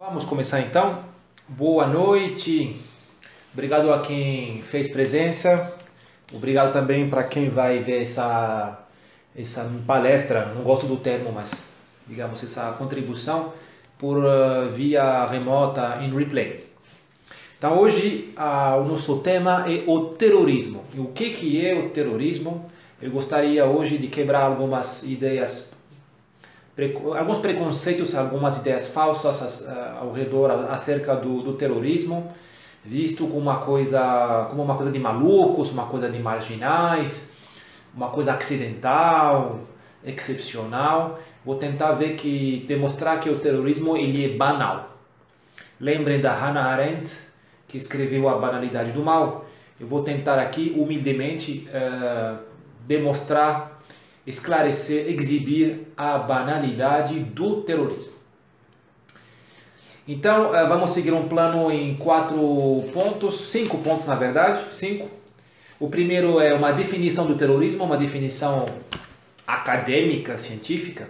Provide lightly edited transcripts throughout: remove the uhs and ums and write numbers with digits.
Vamos começar então. Boa noite. Obrigado a quem fez presença. Obrigado também para quem vai ver essa palestra. Não gosto do termo, mas digamos essa contribuição por via remota em replay. Então hoje o nosso tema é o terrorismo. E o que é o terrorismo? Eu gostaria hoje de quebrar algumas ideias, alguns preconceitos, algumas ideias falsas ao redor acerca do terrorismo, visto como uma coisa de malucos, uma coisa de marginais, uma coisa acidental, excepcional. Vou tentar demonstrar que o terrorismo ele é banal. Lembrem da Hannah Arendt, que escreveu A Banalidade do Mal. Eu vou tentar aqui humildemente demonstrar, esclarecer, exibir a banalidade do terrorismo. Então, vamos seguir um plano em 5 pontos na verdade, 5. O primeiro é uma definição do terrorismo, uma definição acadêmica, científica.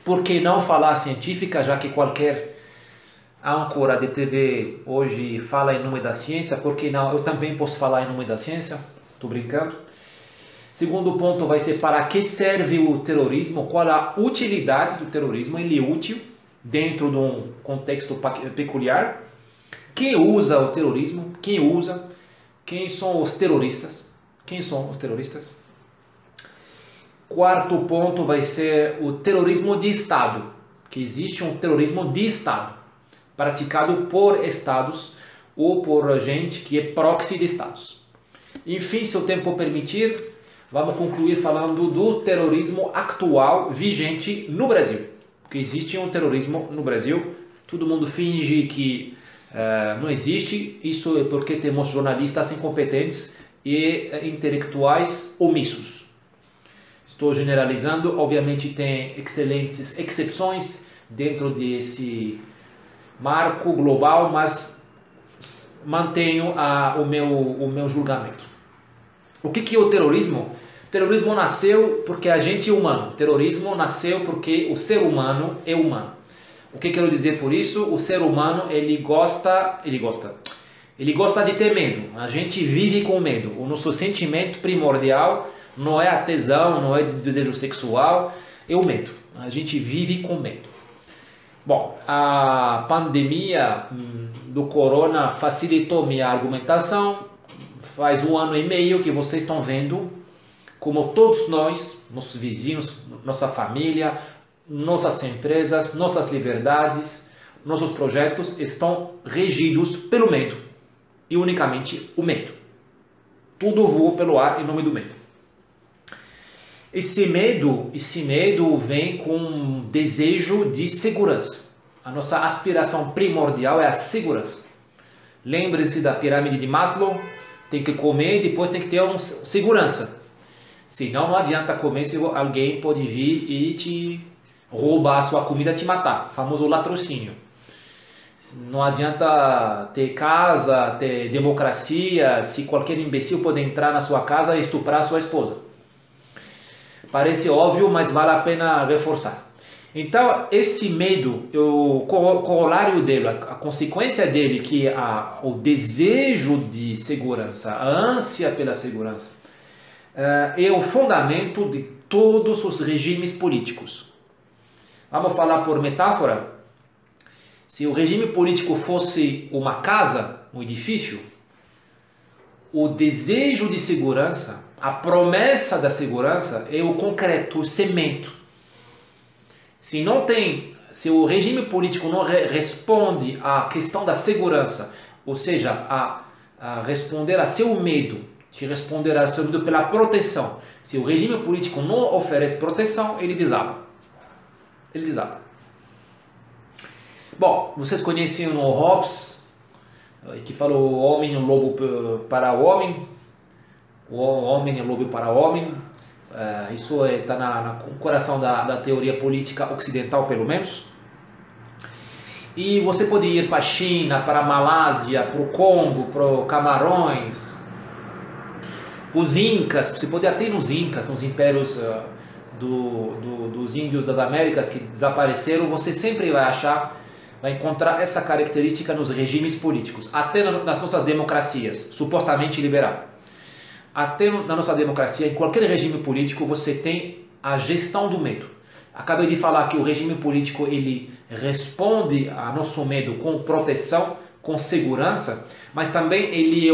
Por que não falar científica, já que qualquer âncora de TV hoje fala em nome da ciência? Por que não? Eu também posso falar em nome da ciência, estou brincando. Segundo ponto vai ser para que serve o terrorismo, qual a utilidade do terrorismo, ele é útil dentro de um contexto peculiar. Quem usa o terrorismo, quem são os terroristas, Quarto ponto vai ser o terrorismo de Estado, que existe um terrorismo de Estado, praticado por Estados ou por gente que é proxy de Estados. Enfim, se o tempo permitir, vamos concluir falando do terrorismo atual vigente no Brasil. Porque existe um terrorismo no Brasil, todo mundo finge que não existe, isso é porque temos jornalistas incompetentes e intelectuais omissos. Estou generalizando, obviamente tem excelentes exceções dentro desse marco global, mas mantenho o meu julgamento. O que é o terrorismo? O terrorismo nasceu porque a gente é humano. O terrorismo nasceu porque o ser humano é humano. O que quero dizer por isso? O ser humano ele gosta de ter medo. A gente vive com medo. O nosso sentimento primordial não é a tesão, não é o desejo sexual, é o medo. A gente vive com medo. Bom, a pandemia do corona facilitou minha argumentação. Faz 1 ano e meio que vocês estão vendo como todos nós, nossos vizinhos, nossa família, nossas empresas, nossas liberdades, nossos projetos estão regidos pelo medo. E unicamente o medo. Tudo voa pelo ar em nome do medo. Esse medo vem com um desejo de segurança. A nossa aspiração primordial é a segurança. Lembre-se da pirâmide de Maslow. Tem que comer e depois tem que ter segurança. Senão não adianta comer se alguém pode vir e te roubar a sua comida e te matar. O famoso latrocínio. Não adianta ter casa, ter democracia, se qualquer imbecil pode entrar na sua casa e estuprar a sua esposa. Parece óbvio, mas vale a pena reforçar. Então, esse medo, o corolário dele, a consequência dele, que é o desejo de segurança, a ânsia pela segurança, é o fundamento de todos os regimes políticos. Vamos falar por metáfora? Se o regime político fosse uma casa, um edifício, o desejo de segurança, a promessa da segurança é o concreto, o cimento. Se o regime político não responde à questão da segurança, ou seja, a responder a seu medo, te responder a seu medo pela proteção, se o regime político não oferece proteção, ele desaba. Bom, vocês conhecem o Hobbes, que falou o homem é um lobo para o homem, o homem é um lobo para o homem. Isso está no coração da teoria política ocidental, pelo menos. E você pode ir para a China, para a Malásia, para o Congo, para os Camarões, para os Incas. Você pode até ir nos Incas, nos impérios dos índios das Américas que desapareceram. Você sempre vai achar vai encontrar essa característica nos regimes políticos, até nas nossas democracias, supostamente liberal. Até na nossa democracia, em qualquer regime político, você tem a gestão do medo. Acabei de falar que o regime político ele responde a nosso medo com proteção, com segurança, mas também ele é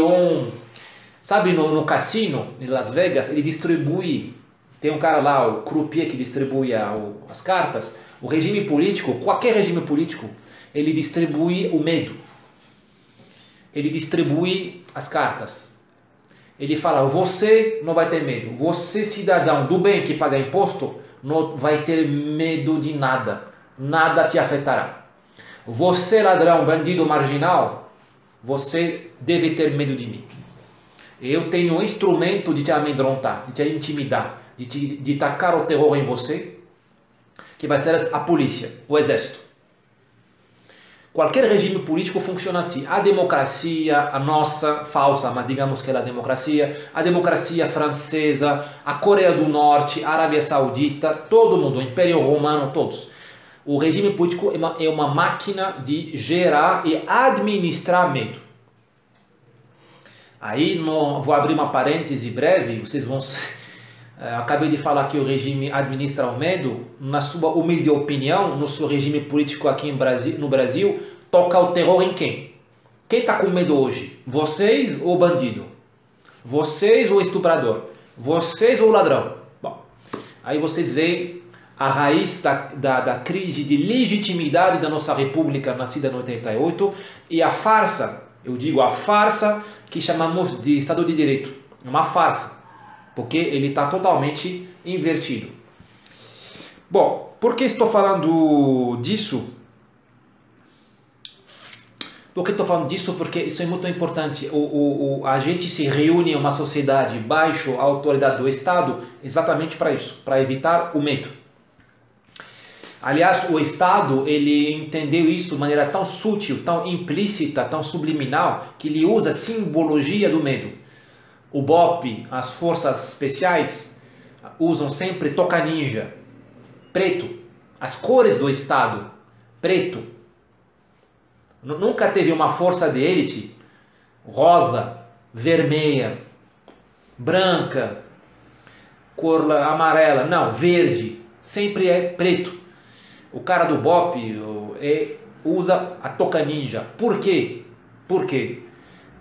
sabe, no cassino em Las Vegas, ele distribui, tem um cara lá, o croupier que distribui as cartas. O regime político, qualquer regime político, ele distribui o medo. Ele distribui as cartas. Ele fala, você não vai ter medo. Você, cidadão do bem que paga imposto, não vai ter medo de nada. Nada te afetará. Você, ladrão, bandido, marginal, você deve ter medo de mim. Eu tenho um instrumento de te amedrontar, de te intimidar, de tacar o terror em você, que vai ser a polícia, o exército. Qualquer regime político funciona assim. A democracia, a nossa, falsa, mas digamos que é a democracia francesa, a Coreia do Norte, a Arábia Saudita, todo mundo, o Império Romano, todos. O regime político é uma máquina de gerar e administrar medo. Aí, vou abrir uma parêntese breve, vocês vão... acabei de falar que o regime administra o medo. Na sua humilde opinião, no seu regime político aqui no Brasil, toca o terror em quem? Quem está com medo hoje? Vocês ou o bandido? Vocês ou o estuprador? Vocês ou o ladrão? Bom, aí vocês veem a raiz da crise de legitimidade da nossa república nascida em 88 e a farsa, eu digo a farsa que chamamos de Estado de Direito. É uma farsa, porque ele está totalmente invertido. Bom, por que estou falando disso? Por que estou falando disso? Porque isso é muito importante. A gente se reúne em uma sociedade baixo a autoridade do Estado exatamente para isso, para evitar o medo. Aliás, o Estado ele entendeu isso de maneira tão sutil, tão implícita, tão subliminal, que ele usa a simbologia do medo. O BOP, as forças especiais, usam sempre toca ninja, preto. As cores do Estado, preto. Nunca teve uma força de elite rosa, vermelha, branca, cor amarela. Não, verde. Sempre é preto. O cara do BOP usa a toca ninja. Por quê? Por quê?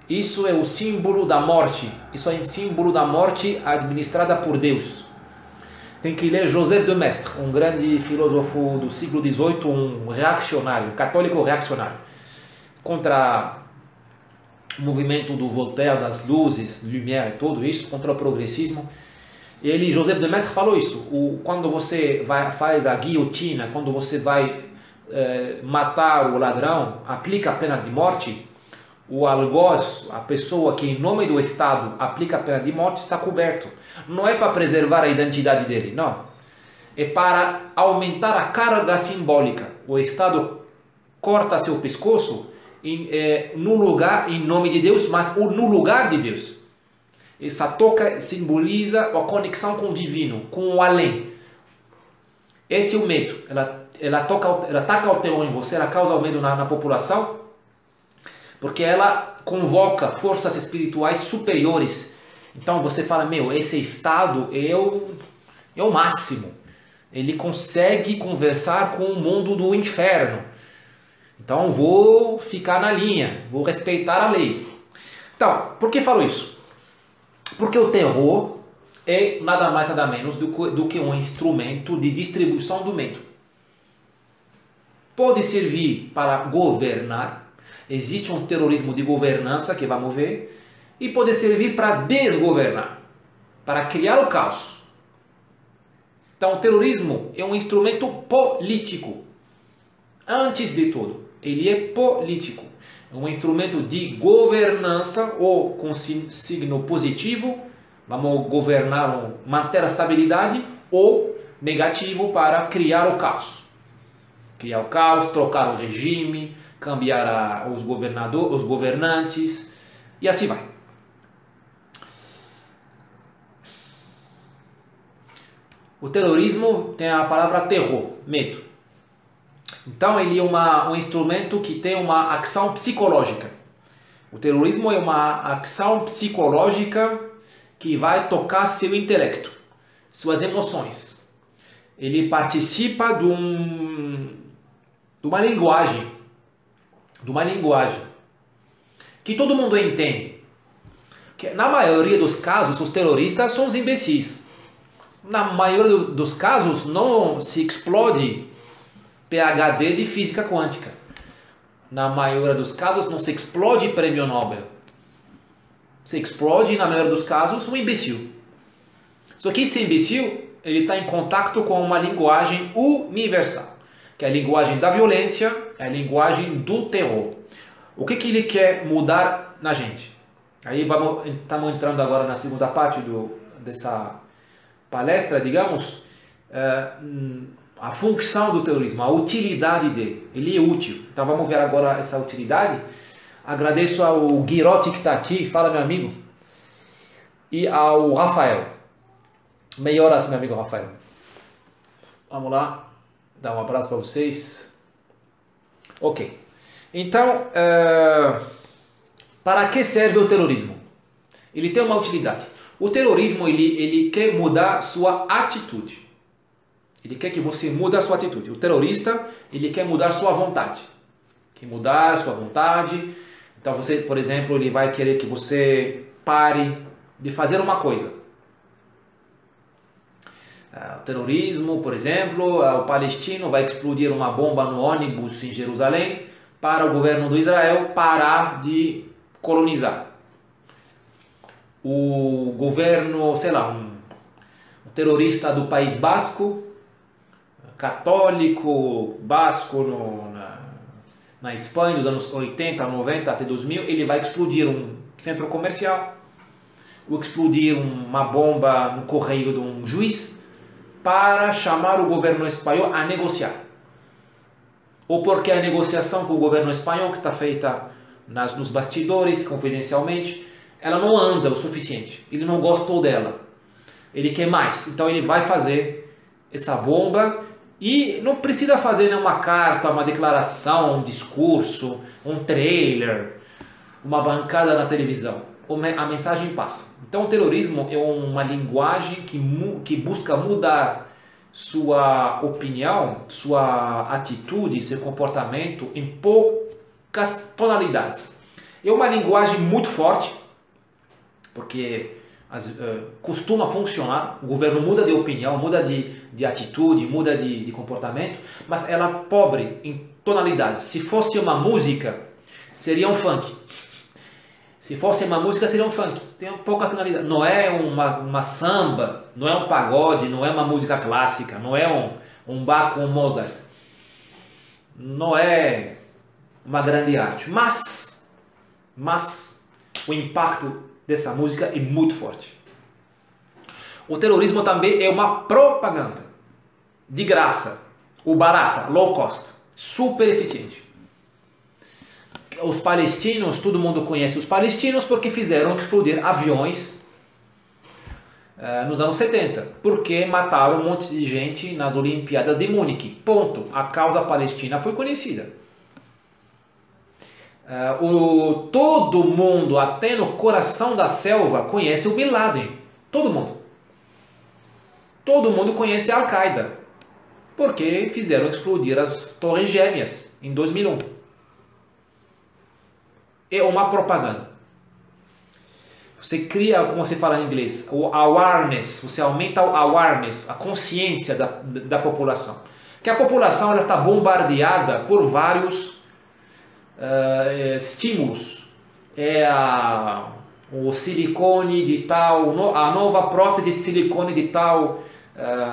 Isso é o símbolo da morte. Isso é o símbolo da morte administrada por Deus. Tem que ler Joseph de Maistre, um grande filósofo do século XVIII, um reaccionário, um católico reaccionário, contra o movimento do Voltaire, das luzes, Lumière e tudo isso, contra o progressismo. E Joseph de Maistre falou isso. Quando você faz a guilhotina, quando você vai matar o ladrão, aplica a pena de morte, o algoz, a pessoa que em nome do Estado aplica a pena de morte, está coberto. Não é para preservar a identidade dele, não. É para aumentar a carga simbólica. O Estado corta seu pescoço no lugar, em nome de Deus, mas no lugar de Deus. Essa toca simboliza a conexão com o divino, com o além. Esse é o medo. Ela ataca o terror em você, ela causa o medo na população, porque ela convoca forças espirituais superiores. Então você fala, esse Estado é o máximo. Ele consegue conversar com o mundo do inferno. Então vou ficar na linha, vou respeitar a lei. Então, por que falo isso? Porque o terror é nada mais nada menos do que um instrumento de distribuição do medo. Pode servir para governar, existe um terrorismo de governança que vamos ver, e pode servir para desgovernar, para criar o caos. Então o terrorismo é um instrumento político. Antes de tudo, ele é político. É um instrumento de governança, ou com signo positivo, vamos governar, manter a estabilidade, ou negativo para criar o caos. Criar o caos, trocar o regime, cambiar os governantes, e assim vai. O terrorismo tem a palavra terror, medo. Então ele é um instrumento que tem uma ação psicológica. O terrorismo é uma ação psicológica que vai tocar seu intelecto, suas emoções. Ele participa de uma linguagem que todo mundo entende. Que na maioria dos casos, os terroristas são os imbecis. Na maioria dos casos, não se explode PhD de física quântica. Na maioria dos casos, não se explode prêmio Nobel. Se explode, na maioria dos casos, um imbecil. Só que esse imbecil, ele está em contato com uma linguagem universal, que é a linguagem da violência, é a linguagem do terror. O que ele quer mudar na gente? Aí estamos entrando agora na segunda parte dessa palestra, digamos, a função do terrorismo, a utilidade dele. Ele é útil. Então vamos ver agora essa utilidade. Agradeço ao Guirotti que está aqui, fala meu amigo, e ao Rafael. Melhoras, meu amigo Rafael. Vamos lá, dar um abraço para vocês. Ok. Então, para que serve o terrorismo? Ele tem uma utilidade. O terrorismo, ele quer mudar sua atitude. Ele quer que você mude a sua atitude. O terrorista, ele quer mudar sua vontade. Quer mudar sua vontade. Então, você, por exemplo, ele vai querer que você pare de fazer uma coisa. O terrorismo, por exemplo, o palestino vai explodir uma bomba no ônibus em Jerusalém para o governo do Israel parar de colonizar. O governo, sei lá, um terrorista do País Basco, católico, basco na Espanha, dos anos 80, 90 até 2000, ele vai explodir um centro comercial, ou explodir uma bomba no correio de um juiz, para chamar o governo espanhol a negociar. Ou porque a negociação com o governo espanhol, que está feita nos bastidores, confidencialmente, ela não anda o suficiente. Ele não gostou dela. Ele quer mais. Então ele vai fazer essa bomba e não precisa fazer nenhuma carta, uma declaração, um discurso, um trailer, uma bancada na televisão. A mensagem passa. Então o terrorismo é uma linguagem que busca mudar sua opinião, sua atitude, seu comportamento em poucas tonalidades. É uma linguagem muito forte, porque costuma funcionar. O governo muda de opinião, muda de atitude, muda de comportamento, mas ela é pobre em tonalidades. Se fosse uma música, seria um funk. Se fosse uma música, seria um funk. Tem pouca tonalidade. Não é uma samba, não é um pagode, não é uma música clássica, não é um Bach com um Mozart. Não é uma grande arte. Mas o impacto dessa música é muito forte. O terrorismo também é uma propaganda. De graça. O barata, low cost. Super eficiente. Os palestinos, todo mundo conhece os palestinos porque fizeram explodir aviões nos anos 70. Porque mataram um monte de gente nas Olimpíadas de Munique. Ponto. A causa palestina foi conhecida. Todo mundo, até no coração da selva, conhece o Bin Laden. Todo mundo. Todo mundo conhece a Al-Qaeda. Porque fizeram explodir as Torres Gêmeas em 2001. É uma propaganda. Você cria, como se fala em inglês, o awareness, você aumenta o awareness, a consciência da população. Que a população está bombardeada por vários estímulos. O silicone de tal, a nova prótese de silicone de tal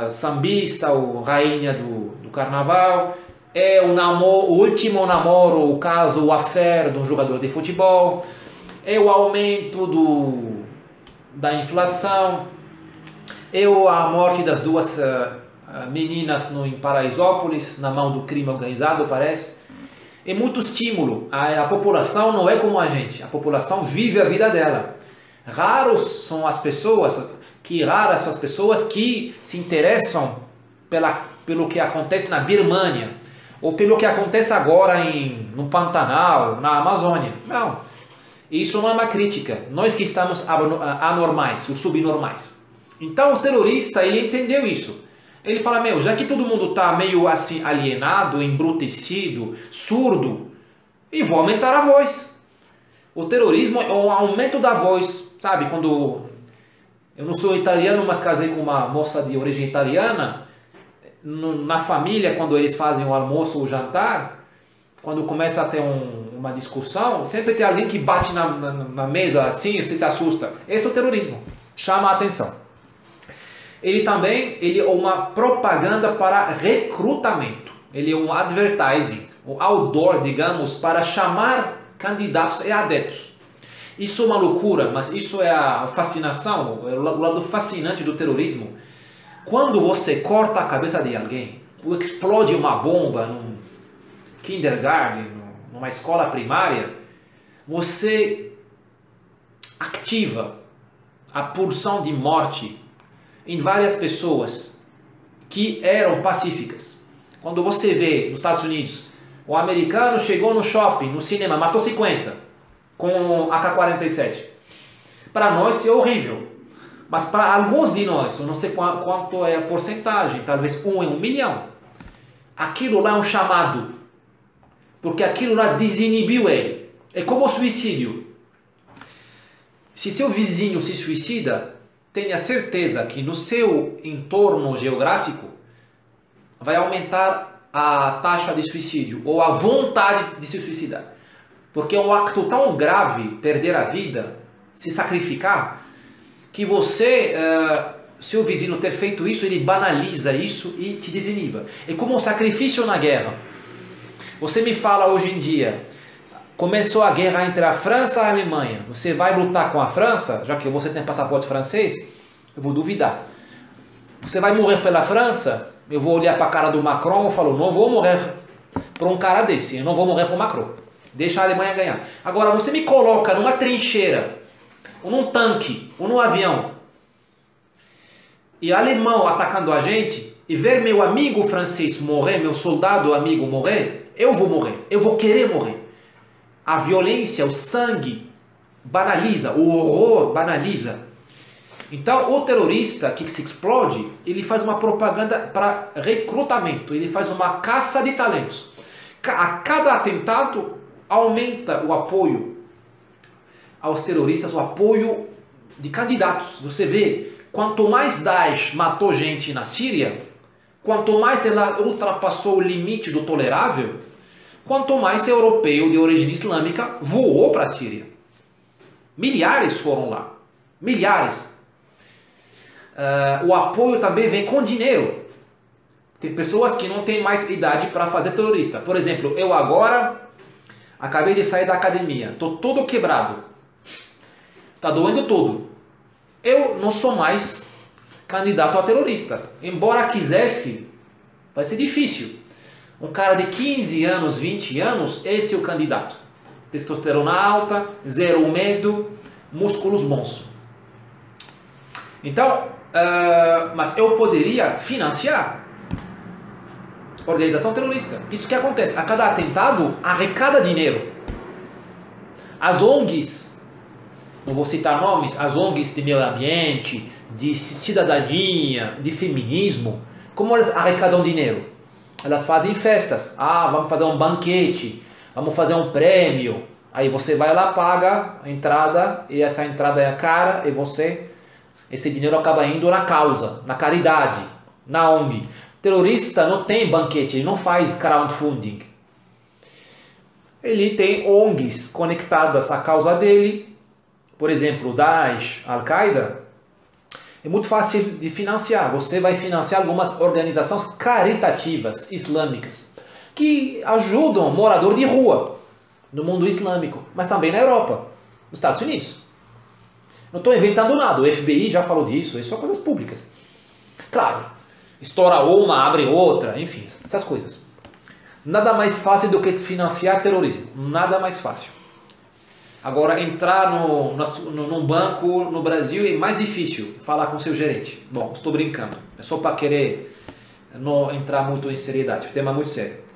sambista, ou rainha do carnaval. É o último namoro, o caso, o affair de um jogador de futebol. É o aumento da inflação. É a morte das duas meninas em Paraisópolis, na mão do crime organizado, parece. É muito estímulo. A população não é como a gente. A população vive a vida dela. Raras são as pessoas que se interessam pelo que acontece na Birmânia, ou pelo que acontece agora no Pantanal, na Amazônia. Não. Isso não é uma crítica. Nós que estamos anormais, os subnormais. Então o terrorista, ele entendeu isso. Ele fala, meu, já que todo mundo está meio assim alienado, embrutecido, surdo, e vou aumentar a voz. O terrorismo é o aumento da voz. Sabe, quando eu não sou italiano, mas casei com uma moça de origem italiana, na família, quando eles fazem o almoço ou o jantar, quando começa a ter uma discussão, sempre tem alguém que bate na mesa assim, você se assusta. Esse é o terrorismo. Chama a atenção. Ele também é uma propaganda para recrutamento. Ele é um advertising, um outdoor, digamos, para chamar candidatos e adeptos. Isso é uma loucura, mas isso é a fascinação, é o lado fascinante do terrorismo. Quando você corta a cabeça de alguém, ou explode uma bomba num kindergarten, numa escola primária, você ativa a pulsão de morte em várias pessoas que eram pacíficas. Quando você vê nos Estados Unidos, o americano chegou no shopping, no cinema, matou 50 com AK-47. Para nós isso é horrível. Mas para alguns de nós, eu não sei quanto é a porcentagem, talvez 1 em 1 milhão, aquilo lá é um chamado. Porque aquilo lá desinibiu ele. É como o suicídio. Se seu vizinho se suicida, tenha certeza que no seu entorno geográfico vai aumentar a taxa de suicídio ou a vontade de se suicidar. Porque é um acto tão grave perder a vida, se sacrificar, que você, seu vizinho ter feito isso, ele banaliza isso e te desiniba. É como um sacrifício na guerra. Você me fala hoje em dia, começou a guerra entre a França e a Alemanha, você vai lutar com a França, já que você tem passaporte francês? Eu vou duvidar. Você vai morrer pela França? Eu vou olhar para a cara do Macron e falo, não vou morrer por um cara desse, eu não vou morrer por Macron. Deixa a Alemanha ganhar. Agora você me coloca numa trincheira, ou num tanque, ou num avião, e alemão atacando a gente, e ver meu amigo francês morrer, meu soldado amigo morrer, eu vou morrer, eu vou querer morrer. A violência, o sangue banaliza, o horror banaliza. Então o terrorista que se explode, ele faz uma propaganda para recrutamento, ele faz uma caça de talentos. A cada atentado aumenta o apoio aos terroristas, o apoio de candidatos. Você vê, quanto mais Daesh matou gente na Síria, quanto mais ela ultrapassou o limite do tolerável, quanto mais europeu de origem islâmica voou para a Síria. Milhares foram lá. Milhares. O apoio também vem com dinheiro. Tem pessoas que não têm mais idade para fazer terrorista. Por exemplo, eu agora acabei de sair da academia. Estou todo quebrado. Está doendo tudo. Eu não sou mais candidato a terrorista. Embora quisesse, vai ser difícil. Um cara de 15 anos, 20 anos, esse é o candidato. Testosterona alta, zero medo, músculos bons. Então, mas eu poderia financiar organização terrorista. Isso que acontece. A cada atentado, arrecada dinheiro. As ONGs, não vou citar nomes, as ONGs de meio ambiente, de cidadania, de feminismo, como elas arrecadam dinheiro? Elas fazem festas. Ah, vamos fazer um banquete, vamos fazer um prêmio. Aí você vai lá, paga a entrada, e essa entrada é cara, e esse dinheiro acaba indo na causa, na caridade, na ONG. Terrorista não tem banquete, ele não faz crowdfunding. Ele tem ONGs conectadas à causa dele. Por exemplo, Daesh, Al-Qaeda. É muito fácil de financiar. Você vai financiar algumas organizações caritativas islâmicas que ajudam morador de rua no mundo islâmico, mas também na Europa, nos Estados Unidos. Não estou inventando nada, o FBI já falou disso, isso são coisas públicas. Claro, estoura uma, abre outra, enfim, essas coisas. Nada mais fácil do que financiar terrorismo, nada mais fácil. Agora, entrar num banco no Brasil é mais difícil, falar com seu gerente. Bom, estou brincando, é só para querer não entrar muito em seriedade, o tema é muito sério.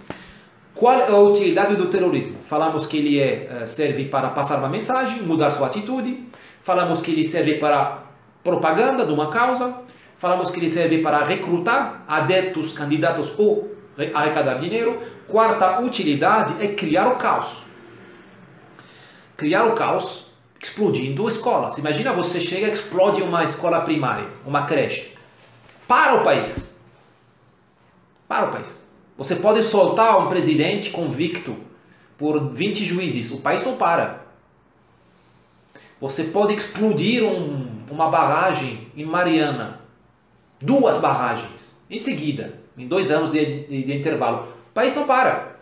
Qual é a utilidade do terrorismo? Falamos que ele serve para passar uma mensagem, mudar sua atitude. Falamos que ele serve para propaganda de uma causa. Falamos que ele serve para recrutar adeptos, candidatos ou arrecadar dinheiro. Quarta utilidade é criar o caos. Criar o caos explodindo escolas. Imagina você chega e explode uma escola primária, uma creche. Para o país. Para o país. Você pode soltar um presidente convicto por 20 juízes. O país não para. Você pode explodir uma barragem em Mariana. 2 barragens. Em seguida. Em 2 anos de intervalo. O país não para.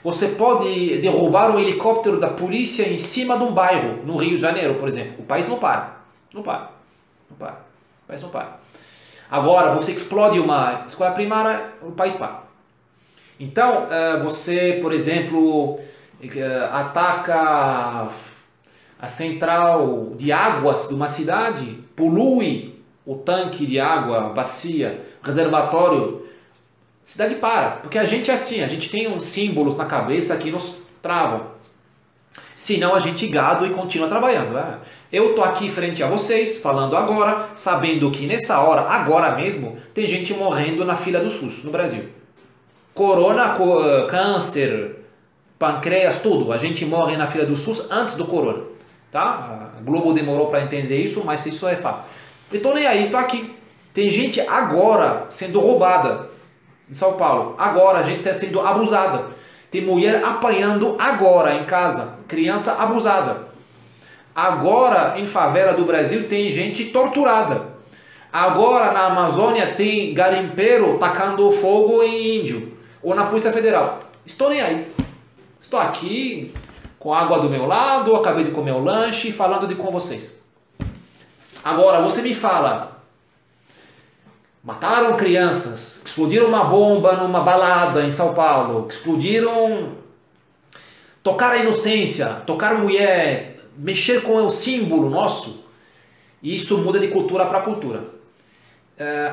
Você pode derrubar um helicóptero da polícia em cima de um bairro. No Rio de Janeiro, por exemplo. O país não para. Não para. Não para. O país não para. Agora, você explode uma escola primária, o país para. Então, você, por exemplo, ataca a central de águas de uma cidade, polui o tanque de água, bacia, reservatório, a cidade para. Porque a gente é assim, a gente tem uns símbolos na cabeça que nos travam. Senão a gente gado e continua trabalhando. Eu estou aqui frente a vocês, falando agora, sabendo que nessa hora, agora mesmo, tem gente morrendo na fila do SUS no Brasil. Corona, câncer, pâncreas, tudo. A gente morre na fila do SUS antes do corona. Tá? A Globo demorou para entender isso, mas isso é fato. Eu estou nem aí, estou aqui. Tem gente agora sendo roubada em São Paulo. Agora a gente está sendo abusada. Tem mulher apanhando agora em casa. Criança abusada. Agora em favela do Brasil tem gente torturada. Agora na Amazônia tem garimpeiro tacando fogo em índio. Ou na Polícia Federal. Estou nem aí. Estou aqui com água do meu lado, acabei de comer o lanche, falando com vocês. Agora, você me fala, mataram crianças, explodiram uma bomba numa balada em São Paulo, tocaram a inocência, tocaram mulher, mexer com o símbolo nosso, e isso muda de cultura para cultura.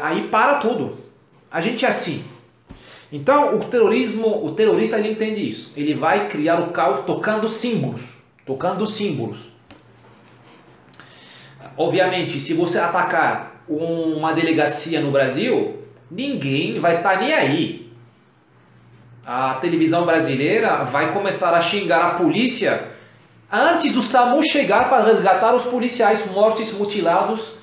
Aí para tudo. A gente é assim. Então, o terrorista ele entende isso. Ele vai criar o caos tocando símbolos. Tocando símbolos. Obviamente, se você atacar uma delegacia no Brasil, ninguém vai estar nem aí. A televisão brasileira vai começar a xingar a polícia antes do SAMU chegar para resgatar os policiais mortos, mutilados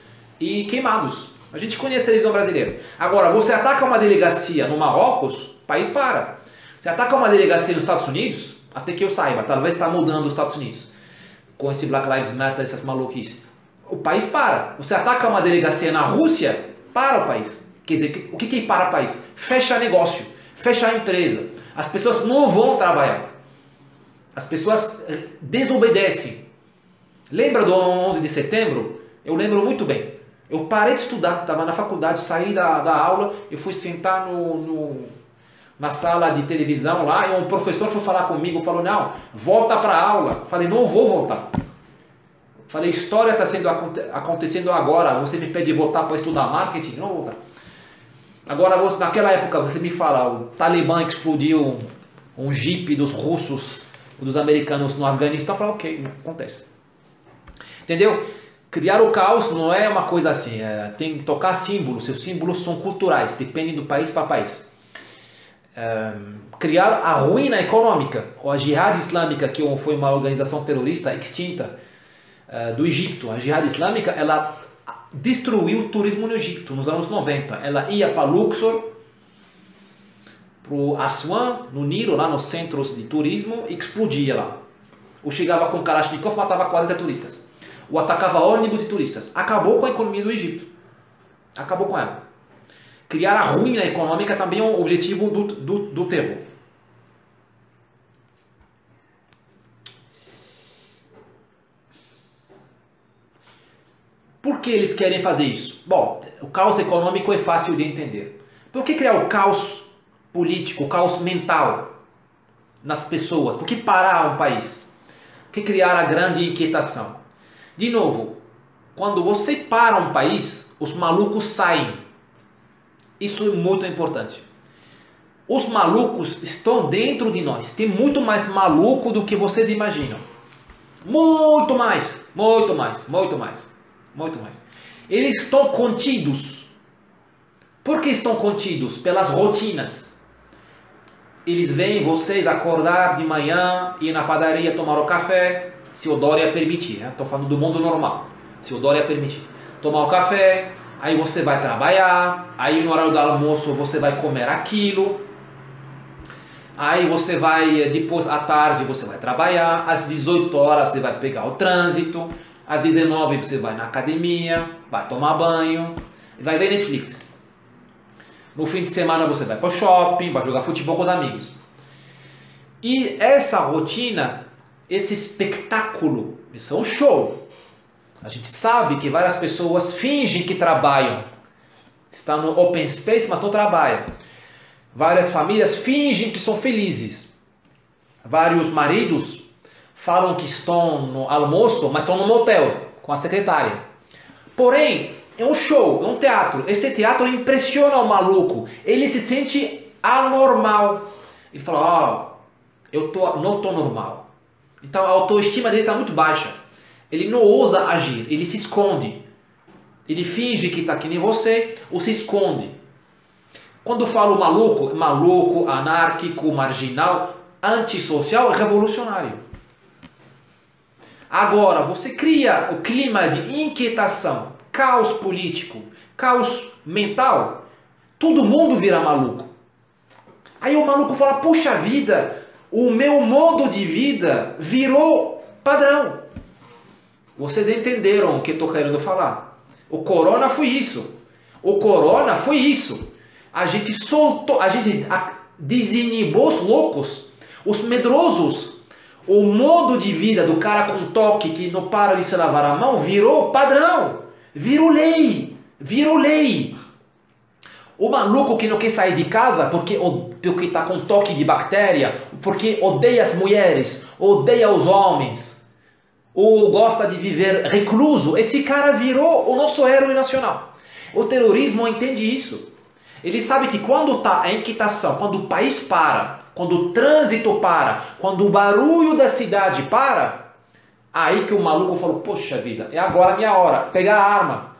e queimados. A gente conhece a televisão brasileira. Agora, você ataca uma delegacia no Marrocos, o país para. Você ataca uma delegacia nos Estados Unidos, até que eu saiba, talvez está mudando os Estados Unidos. Com esse Black Lives Matter, essas maluquices. O país para. Você ataca uma delegacia na Rússia, para o país. Quer dizer, o que é para o país? Fecha negócio, fecha a empresa. As pessoas não vão trabalhar. As pessoas desobedecem. Lembra do 11 de setembro? Eu lembro muito bem. Eu parei de estudar, estava na faculdade, saí da aula, eu fui sentar na sala de televisão lá, e um professor foi falar comigo, falou, não, volta para a aula. Eu falei, não vou voltar. Eu falei, história está acontecendo agora, você me pede voltar para estudar marketing? Não vou voltar. Agora, naquela época, você me fala, o Talibã explodiu um jeep dos russos, dos americanos no Afeganistão, eu falo, ok, acontece. Entendeu? Criar o caos não é uma coisa assim, tem que tocar símbolos, seus símbolos são culturais, dependem do país para país. Criar a ruína econômica, ou a Jihad Islâmica, que foi uma organização terrorista extinta do Egito. A Jihad Islâmica, ela destruiu o turismo no Egito nos anos 90. Ela ia para Luxor, para o Aswan, no Nilo, lá nos centros de turismo, e explodia lá. Ou chegava com Kalashnikov, matava 40 turistas. Ou atacava ônibus de turistas. Acabou com a economia do Egito. Acabou com ela. Criar a ruína econômica também é um objetivo do terror. Por que eles querem fazer isso? Bom, o caos econômico é fácil de entender. Por que criar o caos político, o caos mental nas pessoas? Por que parar um país? Por que criar a grande inquietação? De novo, quando você para um país, os malucos saem. Isso é muito importante. Os malucos estão dentro de nós. Tem muito mais maluco do que vocês imaginam. Muito mais, muito mais, muito mais, muito mais. Eles estão contidos. Por que estão contidos? Pelas rotinas. Eles veem vocês acordar de manhã, ir na padaria tomar o café, se o Dória permitir. Estou falando do mundo normal. Se o Dória permitir. Tomar o café, aí você vai trabalhar, aí no horário do almoço você vai comer aquilo. Aí você vai, depois à tarde você vai trabalhar, às 18 horas você vai pegar o trânsito, às 19 você vai na academia, vai tomar banho, vai ver Netflix. No fim de semana você vai para o shopping, vai jogar futebol com os amigos. E essa rotina, esse espetáculo, isso é um show. A gente sabe que várias pessoas fingem que trabalham. Está no open space, mas não trabalham. Várias famílias fingem que são felizes. Vários maridos falam que estão no almoço, mas estão no motel com a secretária. Porém, é um show, é um teatro. Esse teatro impressiona o maluco. Ele se sente anormal. Ele fala, eu não estou normal. Então a autoestima dele está muito baixa. Ele não ousa agir, ele se esconde. Ele finge que está que nem você ou se esconde. Quando eu falo maluco, maluco, anárquico, marginal, antissocial, revolucionário. Agora, você cria o clima de inquietação, caos político, caos mental, todo mundo vira maluco. Aí o maluco fala, puxa vida, o meu modo de vida virou padrão. Vocês entenderam o que eu estou querendo falar? O corona foi isso. O corona foi isso. A gente soltou, a gente desinibou os loucos, os medrosos. O modo de vida do cara com toque que não para de se lavar a mão virou padrão, virou lei, virou lei. O maluco que não quer sair de casa porque está com toque de bactéria, porque odeia as mulheres, odeia os homens, ou gosta de viver recluso, esse cara virou o nosso herói nacional. O terrorismo entende isso. Ele sabe que quando está a inquietação, quando o país para, quando o trânsito para, quando o barulho da cidade para, aí que o maluco falou, poxa vida, é agora a minha hora, pegar a arma.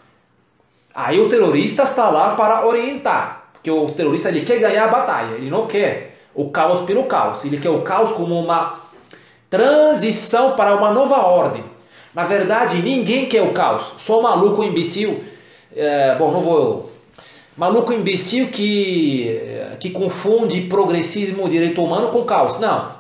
Aí o terrorista está lá para orientar, porque o terrorista ele quer ganhar a batalha, ele não quer o caos pelo caos, ele quer o caos como uma transição para uma nova ordem. Na verdade, ninguém quer o caos, só o maluco imbecil, maluco imbecil que confunde progressismo, direito humano com caos. Não.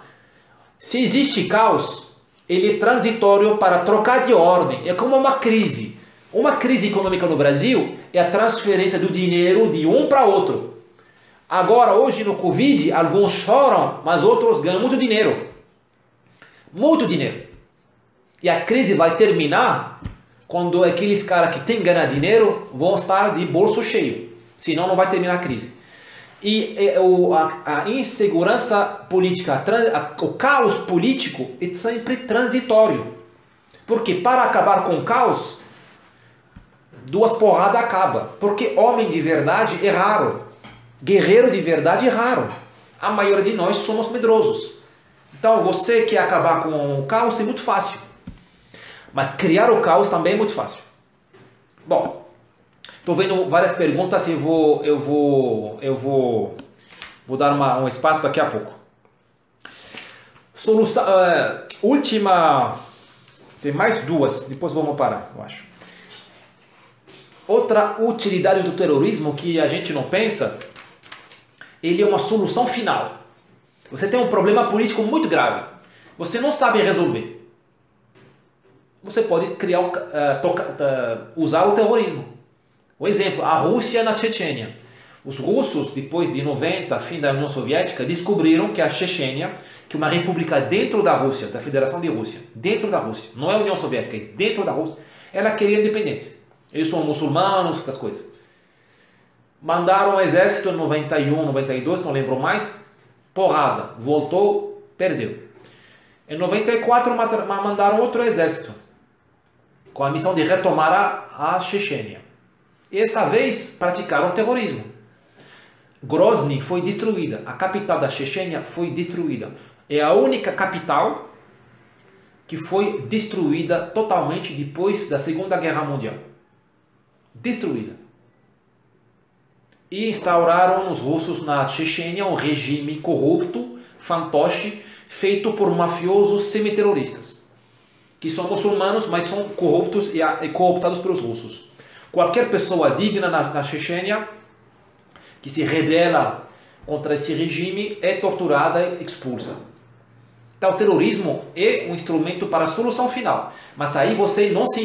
Se existe caos, ele é transitório para trocar de ordem. É como uma crise. Uma crise econômica no Brasil é a transferência do dinheiro de um para outro. Agora, hoje no Covid, alguns choram, mas outros ganham muito dinheiro. Muito dinheiro. E a crise vai terminar quando aqueles caras que têm que ganhar dinheiro vão estar de bolso cheio. Senão não vai terminar a crise. E a insegurança política, o caos político é sempre transitório. Porque para acabar com o caos, duas porradas acaba. Porque homem de verdade é raro. Guerreiro de verdade é raro. A maioria de nós somos medrosos. Então você quer acabar com o caos é muito fácil. Mas criar o caos também é muito fácil. Bom, estou vendo várias perguntas e eu vou dar um espaço daqui a pouco. Solução, última, tem mais duas, depois vamos parar, eu acho. Outra utilidade do terrorismo que a gente não pensa, ele é uma solução final. Você tem um problema político muito grave, você não sabe resolver. Você pode usar o terrorismo. Um exemplo, a Rússia na Chechênia. Os russos, depois de 90, fim da União Soviética, descobriram que a Chechênia, que é uma república dentro da Rússia, da Federação de Rússia, dentro da Rússia, não é a União Soviética, é dentro da Rússia, ela queria independência. Eles são muçulmanos, essas coisas. Mandaram o exército em 91, 92, não lembro mais, porrada, voltou, perdeu. Em 94 mandaram outro exército, com a missão de retomar a Chechênia. E essa vez praticaram terrorismo. Grozny foi destruída, a capital da Chechênia foi destruída. É a única capital que foi destruída totalmente depois da Segunda Guerra Mundial. Destruída. E instauraram os russos na Chechênia um regime corrupto, fantoche, feito por mafiosos semi-terroristas, que são muçulmanos, mas são corruptos e cooptados pelos russos. Qualquer pessoa digna na Chechênia que se rebela contra esse regime é torturada e expulsa. Então, o terrorismo é um instrumento para a solução final. Mas aí você não se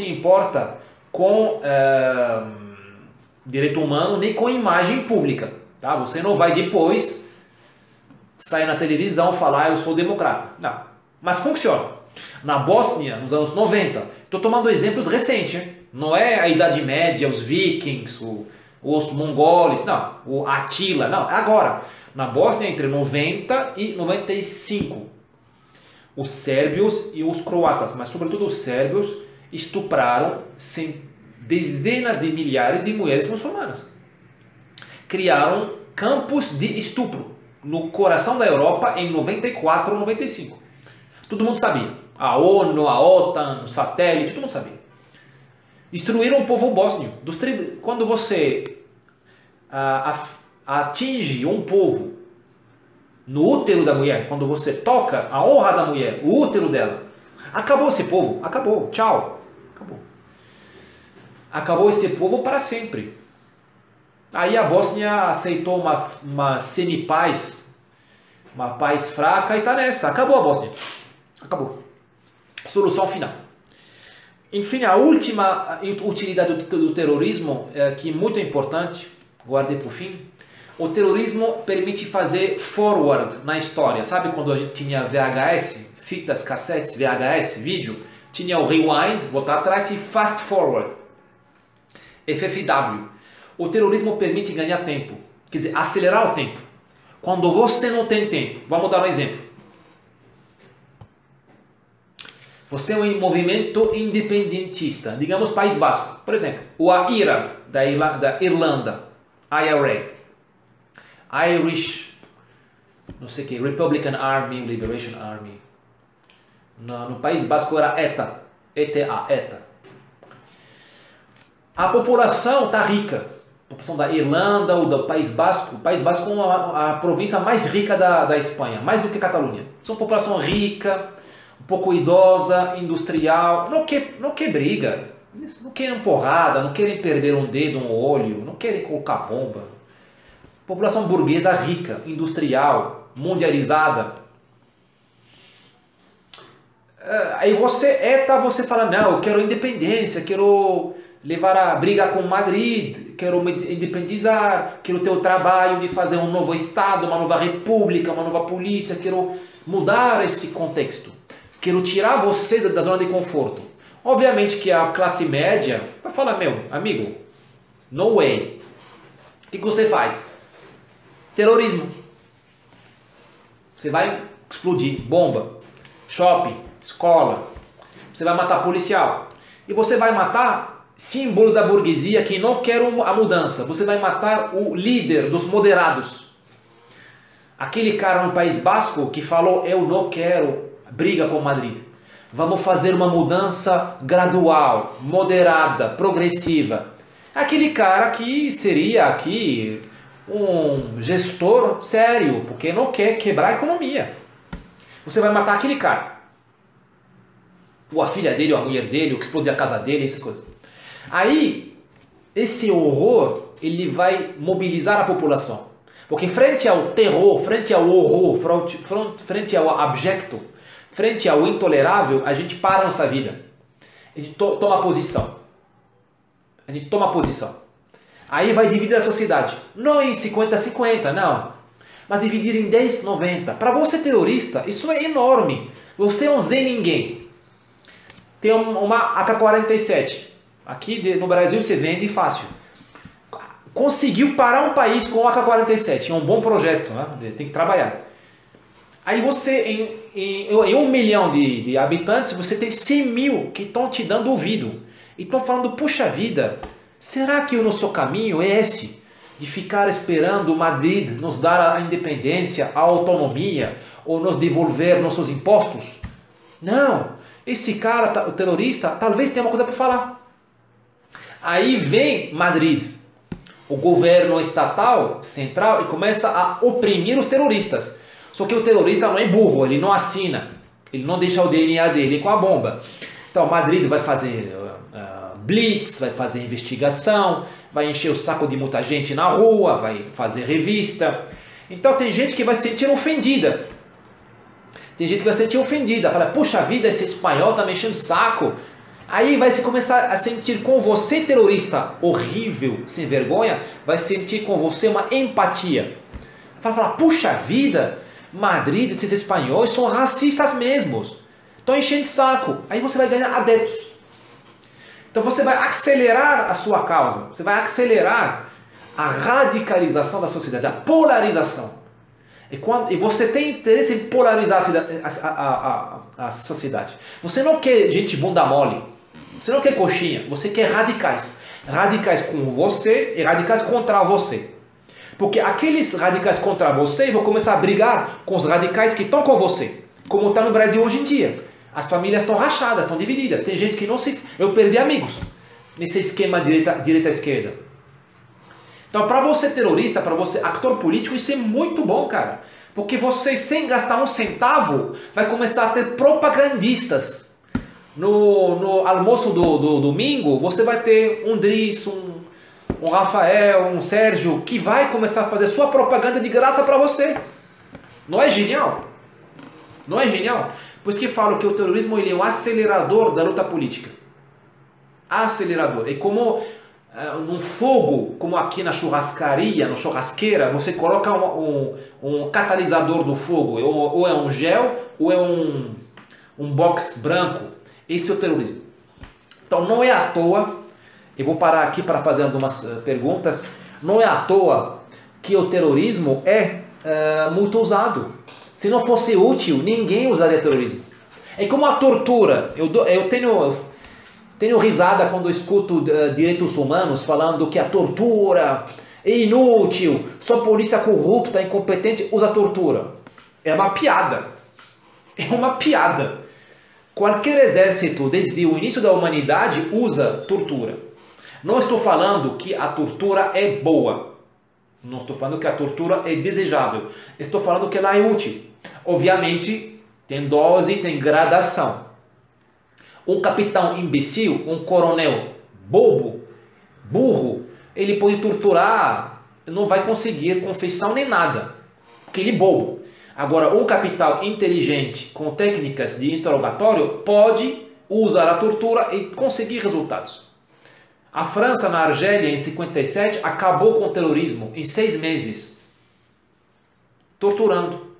importa com direito humano nem com imagem pública. Tá? Você não vai depois sair na televisão e falar eu sou democrata. Não. Mas funciona. Na Bósnia, nos anos 90, estou tomando exemplos recentes. Hein? Não é a Idade Média, os vikings, os mongoles, não. O Atila, não. É agora. Na Bósnia, entre 90 e 95, os sérvios e os croatas, mas sobretudo os sérvios, estupraram dezenas de milhares de mulheres muçulmanas. Criaram campos de estupro no coração da Europa em 94 ou 95. Todo mundo sabia. A ONU, a OTAN, o satélite, todo mundo sabia. Destruíram o povo bósnio. Quando você atinge um povo no útero da mulher, quando você toca a honra da mulher, o útero dela, acabou esse povo, acabou, tchau, acabou. Acabou esse povo para sempre. Aí a Bósnia aceitou uma semi-paz, uma paz fraca e está nessa, acabou a Bósnia, acabou. Solução final. Enfim, a última utilidade do terrorismo, que é muito importante, guardei para o fim. O terrorismo permite fazer forward na história. Sabe quando a gente tinha VHS, fitas, cassetes, VHS, vídeo? Tinha o rewind, voltar atrás, e fast forward. FFW. O terrorismo permite ganhar tempo. Quer dizer, acelerar o tempo. Quando você não tem tempo. Vamos dar um exemplo. Você é um movimento independentista. Digamos País Basco. Por exemplo, o AIRA, da Irlanda. IRA. Irish, não sei o que, Republican Army, Liberation Army. No País Basco era ETA, ETA, ETA. A população está rica. A população da Irlanda ou do País Basco. O País Basco é a província mais rica da Espanha, mais do que Catalunha. São população rica, um pouco idosa, industrial, não quer briga, não querem porrada, não querem perder um dedo, um olho, não querem colocar bomba. População burguesa rica, industrial, mundializada. Aí você fala, não, eu quero independência, quero levar a briga com Madrid, quero me independizar, quero ter o trabalho de fazer um novo Estado, uma nova república, uma nova polícia, quero mudar esse contexto. Quero tirar você da zona de conforto. Obviamente que a classe média vai falar, meu amigo, no way. O que você faz? Terrorismo. Você vai explodir bomba, shopping, escola. Você vai matar policial. E você vai matar símbolos da burguesia que não querem a mudança. Você vai matar o líder dos moderados. Aquele cara no País Basco que falou, eu não quero briga com Madrid. Vamos fazer uma mudança gradual, moderada, progressiva. Aquele cara que seria aqui um gestor sério, porque não quer quebrar a economia. Você vai matar aquele cara. Ou a filha dele, ou a mulher dele, ou que explodir a casa dele, essas coisas. Aí, esse horror, ele vai mobilizar a população. Porque frente ao terror, frente ao horror, frente ao abjecto, frente ao intolerável, a gente para a nossa vida. A gente toma posição. A gente toma posição. Aí vai dividir a sociedade. Não em 50-50, não. Mas dividir em 10-90. Para você terrorista, isso é enorme. Você é um Zé Ninguém. Tem uma AK-47. Aqui no Brasil você vende fácil. Conseguiu parar um país com AK-47. É um bom projeto, né? Tem que trabalhar. Aí você, em 1 milhão de habitantes, você tem 100 mil que estão te dando ouvido. E estão falando, puxa vida, será que o nosso caminho é esse? de ficar esperando Madrid nos dar a independência, a autonomia, ou nos devolver nossos impostos. Não, esse cara, o terrorista, talvez tenha uma coisa para falar. Aí vem Madrid, o governo estatal, central, e começa a oprimir os terroristas. Só que o terrorista não é burro, ele não assina, ele não deixa o DNA dele com a bomba. Então Madrid vai fazer blitz, vai fazer investigação, vai encher o saco de muita gente na rua, vai fazer revista. Então tem gente que vai se sentir ofendida. Tem gente que vai se sentir ofendida, fala, puxa vida, esse espanhol tá me enchendo o saco. Aí vai se começar a sentir com você, terrorista horrível, sem vergonha, vai sentir com você uma empatia. Vai falar, puxa vida, Madrid, esses espanhóis são racistas mesmos. Estão enchendo o saco. Aí você vai ganhar adeptos. Então você vai acelerar a sua causa. Você vai acelerar a radicalização da sociedade, a polarização. E você tem interesse em polarizar a sociedade. Você não quer gente bunda mole. Você não quer coxinha. Você quer radicais. Radicais com você e radicais contra você. Porque aqueles radicais contra você vão começar a brigar com os radicais que estão com você. Como está no Brasil hoje em dia. As famílias estão rachadas, estão divididas. Tem gente que não se... Eu perdi amigos nesse esquema direita-esquerda. Então, para você terrorista, para você ator político, isso é muito bom, cara. Porque você, sem gastar um centavo, vai começar a ter propagandistas. No almoço do domingo, você vai ter um Driss, um Rafael, um Sérgio, que vai começar a fazer sua propaganda de graça para você. Não é genial? Não é genial? Por isso que falo que o terrorismo ele é um acelerador da luta política. Acelerador. É como num fogo, como aqui na churrascaria, na churrasqueira, você coloca um catalisador do fogo. Ou é um gel, ou é um box branco. Esse é o terrorismo. Então não é à toa, eu vou parar aqui para fazer algumas perguntas, não é à toa que o terrorismo é muito usado. Se não fosse útil, ninguém usaria terrorismo. É como a tortura. Eu tenho risada quando eu escuto direitos humanos falando que a tortura é inútil, só polícia corrupta, incompetente usa tortura. É uma piada. É uma piada. Qualquer exército, desde o início da humanidade, usa tortura. Não estou falando que a tortura é boa. Não estou falando que a tortura é desejável. Estou falando que ela é útil. Obviamente, tem dose, tem gradação. Um capitão imbecil, um coronel bobo, burro, ele pode torturar, não vai conseguir confissão nem nada. Porque ele é bobo. Agora, um capitão inteligente, com técnicas de interrogatório, pode usar a tortura e conseguir resultados. A França, na Argélia, em 57, acabou com o terrorismo em 6 meses. Torturando.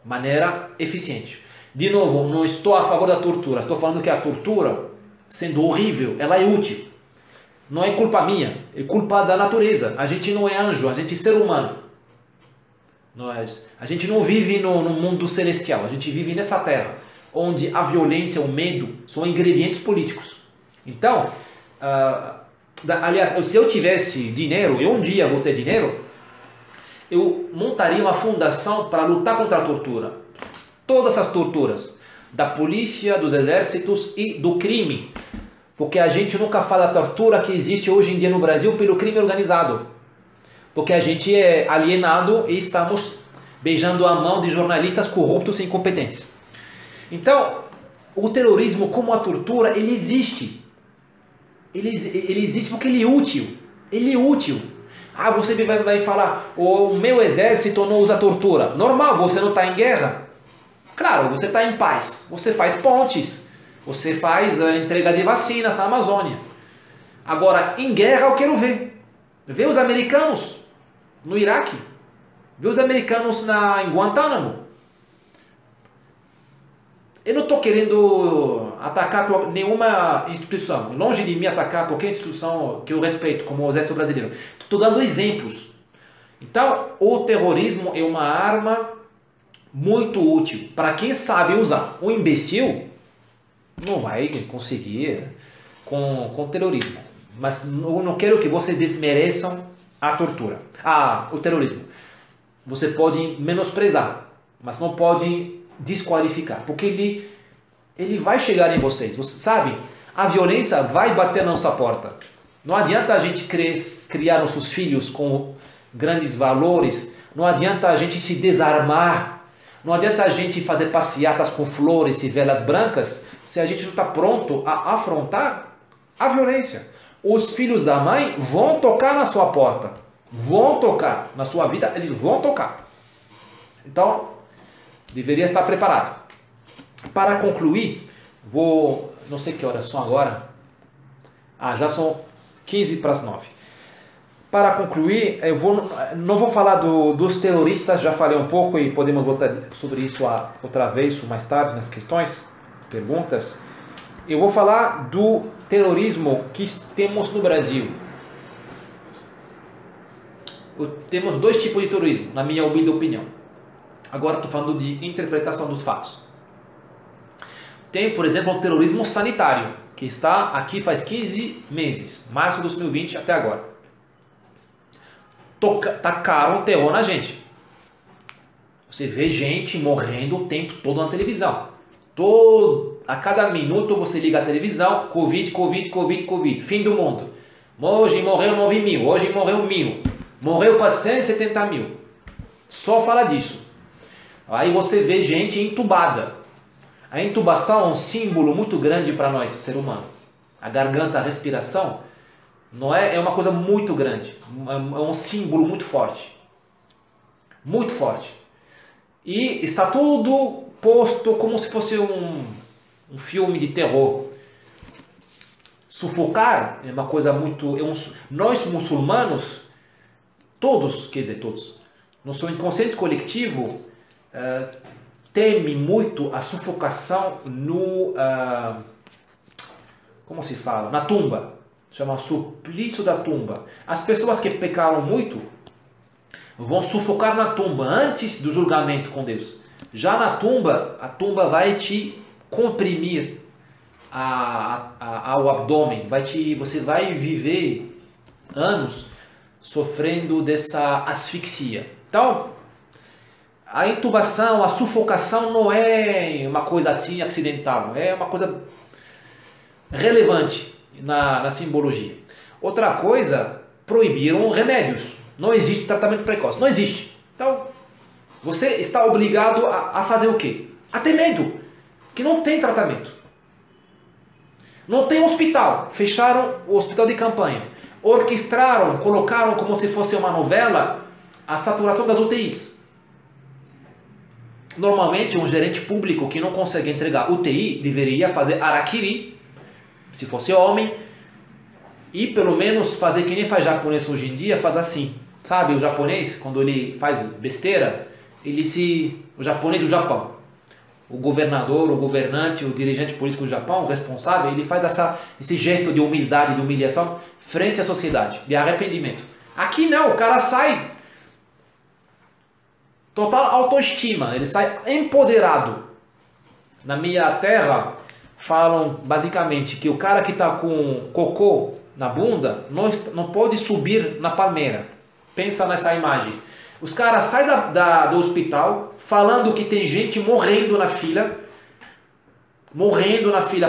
Maneira eficiente. De novo, não estou a favor da tortura. Estou falando que a tortura, sendo horrível, ela é útil. Não é culpa minha. É culpa da natureza. A gente não é anjo. A gente é ser humano. A gente não vive no mundo celestial. A gente vive nessa terra. Onde a violência, o medo, são ingredientes políticos. Então... aliás, se eu tivesse dinheiro, eu um dia vou ter dinheiro, eu montaria uma fundação para lutar contra a tortura. Todas as torturas, da polícia, dos exércitos e do crime. Porque a gente nunca fala da tortura que existe hoje em dia no Brasil pelo crime organizado. Porque a gente é alienado e estamos beijando a mão de jornalistas corruptos e incompetentes. Então, o terrorismo como a tortura, ele existe. Ele existe porque ele é útil. Ele é útil. Ah, você vai falar, o meu exército não usa tortura. Normal, você não está em guerra. Claro, você está em paz. Você faz pontes. Você faz a entrega de vacinas na Amazônia. Agora, em guerra eu quero ver. Ver os americanos no Iraque. Ver os americanos em Guantánamo. Eu não estou querendo atacar nenhuma instituição. Longe de mim atacar qualquer instituição que eu respeito, como o Exército Brasileiro. Estou dando exemplos. Então, o terrorismo é uma arma muito útil para quem sabe usar. O imbecil não vai conseguir com terrorismo. Mas eu não quero que vocês desmereçam a tortura, o terrorismo. Você pode menosprezar, mas não pode desqualificar, porque ele vai chegar em vocês. Você sabe, a violência vai bater na nossa porta. Não adianta a gente criar nossos filhos com grandes valores, não adianta a gente se desarmar, não adianta a gente fazer passeatas com flores e velas brancas se a gente não está pronto a afrontar a violência. Os filhos da mãe vão tocar na sua porta, vão tocar na sua vida, eles vão tocar. Então, deveria estar preparado. Para concluir, não sei que horas são agora. Já são 15 para as 9. Para concluir, não vou falar dos terroristas, já falei um pouco e podemos voltar sobre isso outra vez, mais tarde, nas questões, perguntas. Eu vou falar do terrorismo que temos no Brasil. Temos dois tipos de terrorismo, na minha humilde opinião. Agora estou falando de interpretação dos fatos. Tem, por exemplo, o terrorismo sanitário, que está aqui faz 15 meses, março de 2020 até agora. Tacaram terror na gente. Você vê gente morrendo o tempo todo na televisão. A cada minuto você liga a televisão, Covid, Covid, Covid, Covid, fim do mundo. Hoje morreu 9 mil, hoje morreu 1.000, morreu 470 mil. Só fala disso. Aí você vê gente entubada. A intubação é um símbolo muito grande para nós, ser humano. A garganta, a respiração, não é uma coisa muito grande. É um símbolo muito forte. Muito forte. E está tudo posto como se fosse um filme de terror. Sufocar é uma coisa muito... nós muçulmanos, todos, no seu inconsciente coletivo, teme muito a sufocação como se fala? Na tumba. Chama suplício da tumba. As pessoas que pecaram muito vão sufocar na tumba antes do julgamento com Deus. Já na tumba, a tumba vai te comprimir ao abdômen. Você vai viver anos sofrendo dessa asfixia. Então, a intubação, a sufocação não é uma coisa assim acidental. É uma coisa relevante na simbologia. Outra coisa, proibiram remédios. Não existe tratamento precoce. Não existe. Então, você está obrigado a fazer o quê? A ter medo. Porque não tem tratamento. Não tem hospital. Fecharam o hospital de campanha. Orquestraram, colocaram como se fosse uma novela a saturação das UTIs. Normalmente, um gerente público que não consegue entregar UTI deveria fazer harakiri, se fosse homem, e pelo menos fazer que nem faz japonês hoje em dia, faz assim. Sabe o japonês, quando ele faz besteira, o japonês do Japão, o governador, o governante, o dirigente político do Japão, o responsável, ele faz esse gesto de humildade, de humilhação frente à sociedade, de arrependimento. Aqui não, o cara sai total autoestima, ele sai empoderado. Na minha terra, falam basicamente que o cara que está com cocô na bunda não pode subir na palmeira. Pensa nessa imagem. Os caras saem do hospital falando que tem gente morrendo na fila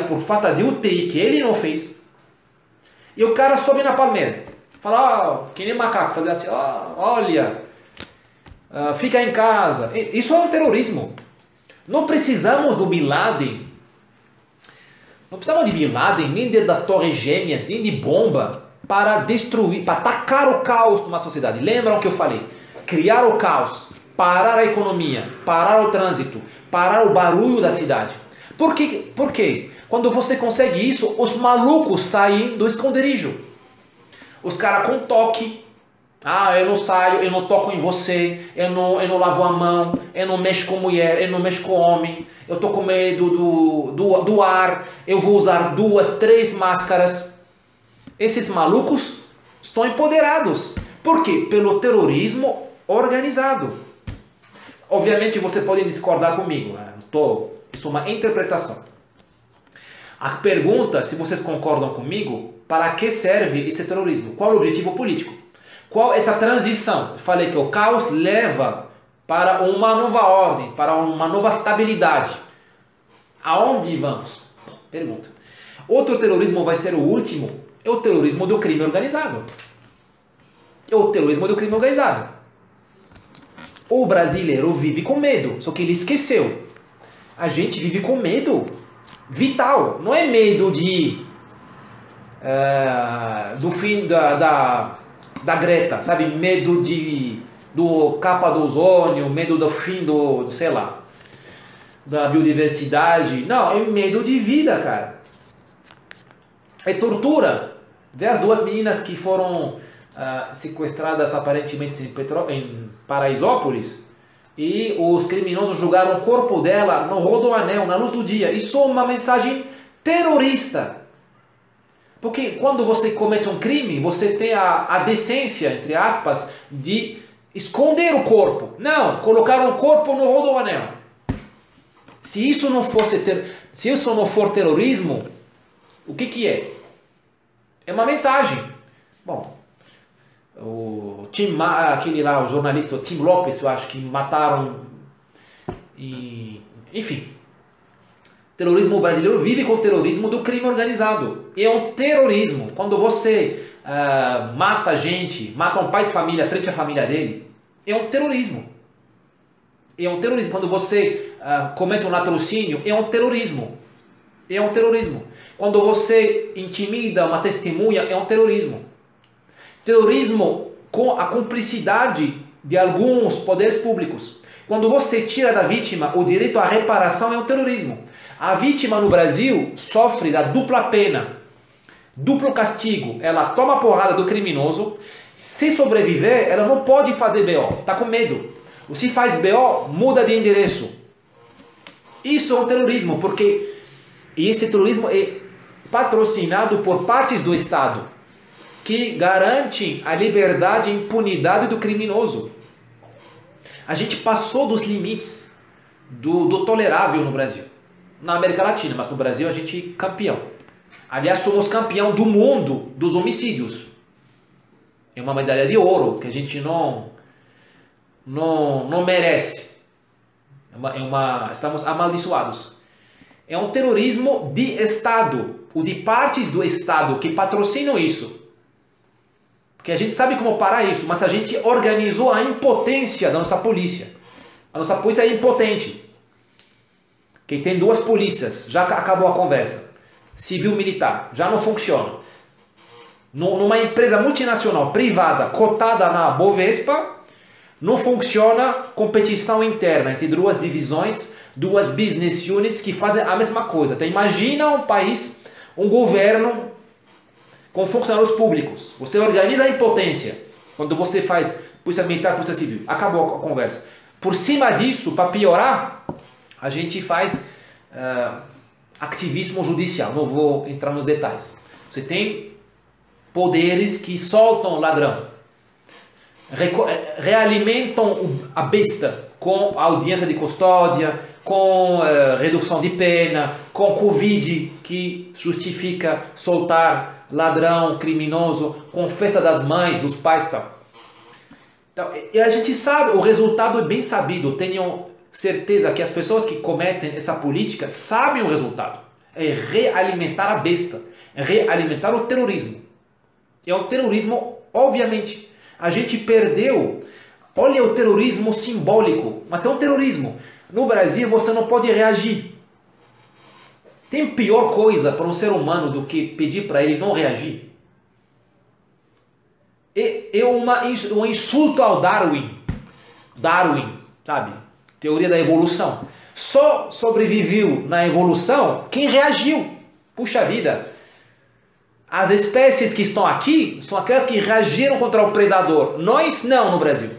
por falta de UTI que ele não fez. E o cara sobe na palmeira. Fala, que nem macaco, fazer assim, olha, fica em casa. Isso é um terrorismo. Não precisamos do Bin Laden. Não precisamos de Bin Laden, nem das Torres Gêmeas, nem de bomba para destruir, para atacar o caos numa sociedade. Lembram o que eu falei? Criar o caos, parar a economia, parar o trânsito, parar o barulho da cidade. Por quê? Quando você consegue isso, os malucos saem do esconderijo. Os caras com toque. Eu não saio, eu não toco em você, eu não lavo a mão, eu não mexo com mulher, eu não mexo com homem, eu tô com medo do ar, eu vou usar 2, 3 máscaras. Esses malucos estão empoderados. Por quê? Pelo terrorismo organizado. Obviamente você pode discordar comigo, isso é uma interpretação. A pergunta, se vocês concordam comigo, para que serve esse terrorismo? Qual é o objetivo político? Qual é essa transição? Eu falei que o caos leva para uma nova ordem, para uma nova estabilidade. Aonde vamos? Pergunta. Outro terrorismo vai ser o último, é o terrorismo do crime organizado. É o terrorismo do crime organizado. O brasileiro vive com medo, só que ele esqueceu. A gente vive com medo vital, não é medo do fim da Greta, sabe? Medo do capa do ozônio, medo do fim sei lá, da biodiversidade. Não, é medo de vida, cara. É tortura. Vê as duas meninas que foram sequestradas aparentemente em Paraisópolis e os criminosos jogaram o corpo dela no Rodoanel, na luz do dia. Isso é uma mensagem terrorista. Porque quando você comete um crime, você tem a decência, entre aspas, de esconder o corpo. Não, colocaram o corpo no Rodoanel. Se isso não for terrorismo, o que é? É uma mensagem. Bom, aquele lá, o jornalista Tim Lopes, eu acho que mataram. Enfim. O terrorismo brasileiro vive com o terrorismo do crime organizado. E é um terrorismo. Quando você mata gente, mata um pai de família frente à família dele, é um terrorismo. É um terrorismo. Quando você comete um latrocínio, é um terrorismo. É um terrorismo. Quando você intimida uma testemunha, é um terrorismo. Terrorismo com a cumplicidade de alguns poderes públicos. Quando você tira da vítima o direito à reparação, é um terrorismo. A vítima no Brasil sofre da dupla pena, duplo castigo. Ela toma a porrada do criminoso. Se sobreviver, ela não pode fazer BO. Está com medo. Ou se faz BO, muda de endereço. Isso é um terrorismo, porque esse terrorismo é patrocinado por partes do Estado que garantem a liberdade e impunidade do criminoso. A gente passou dos limites do tolerável no Brasil. Na América Latina, mas no Brasil a gente é campeão. Aliás, somos campeão do mundo dos homicídios. É uma medalha de ouro que a gente não merece. Estamos amaldiçoados. É um terrorismo de Estado, ou de partes do Estado que patrocinam isso. Porque a gente sabe como parar isso, mas a gente organizou a impotência da nossa polícia. A nossa polícia é impotente. Que tem duas polícias, já acabou a conversa. Civil e militar, já não funciona. Numa empresa multinacional, privada, cotada na Bovespa, não funciona competição interna entre duas divisões, duas business units que fazem a mesma coisa. Então imagina um país, um governo com funcionários públicos. Você organiza a impotência quando você faz polícia militar, polícia civil. Acabou a conversa. Por cima disso, para piorar, a gente faz ativismo judicial. Não vou entrar nos detalhes. Você tem poderes que soltam o ladrão, realimentam a besta com audiência de custódia, com redução de pena, com Covid que justifica soltar ladrão, criminoso, com festa das mães, dos pais e tal. Então, e a gente sabe, o resultado é bem sabido. Tenham certeza que as pessoas que cometem essa política sabem o resultado. É realimentar a besta, é realimentar o terrorismo. É um terrorismo, obviamente. A gente perdeu. Olha o terrorismo simbólico, mas é um terrorismo. No Brasil você não pode reagir. Tem pior coisa para um ser humano do que pedir para ele não reagir? É um insulto ao Darwin. Darwin, sabe? Teoria da evolução. Só sobreviveu na evolução quem reagiu. Puxa vida. As espécies que estão aqui são aquelas que reagiram contra o predador. Nós não no Brasil.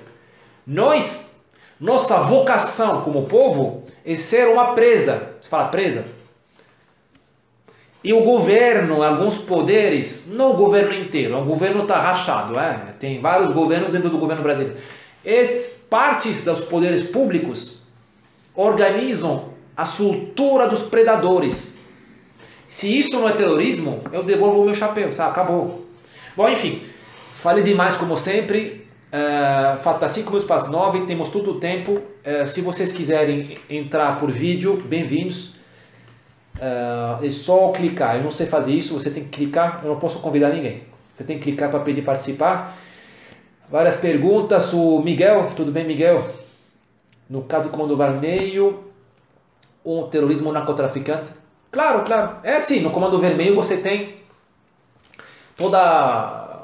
Nossa vocação como povo é ser uma presa. Você fala presa? E o governo, alguns poderes, não o governo inteiro, o governo está rachado, tem vários governos dentro do governo brasileiro. Partes dos poderes públicos organizam a soltura dos predadores. Se isso não é terrorismo, eu devolvo o meu chapéu, sabe? Acabou. Bom, enfim, Falei demais como sempre. Falta 5 minutos para as 9, temos todo o tempo. Se vocês quiserem entrar por vídeo, bem-vindos. É só clicar. Eu não sei fazer isso, você tem que clicar. Eu não posso convidar ninguém. Você tem que clicar para pedir participar. Várias perguntas. O Miguel, tudo bem, Miguel? No caso do Comando Vermelho, um terrorismo narcotraficante? Claro, claro. É assim, no Comando Vermelho você tem todo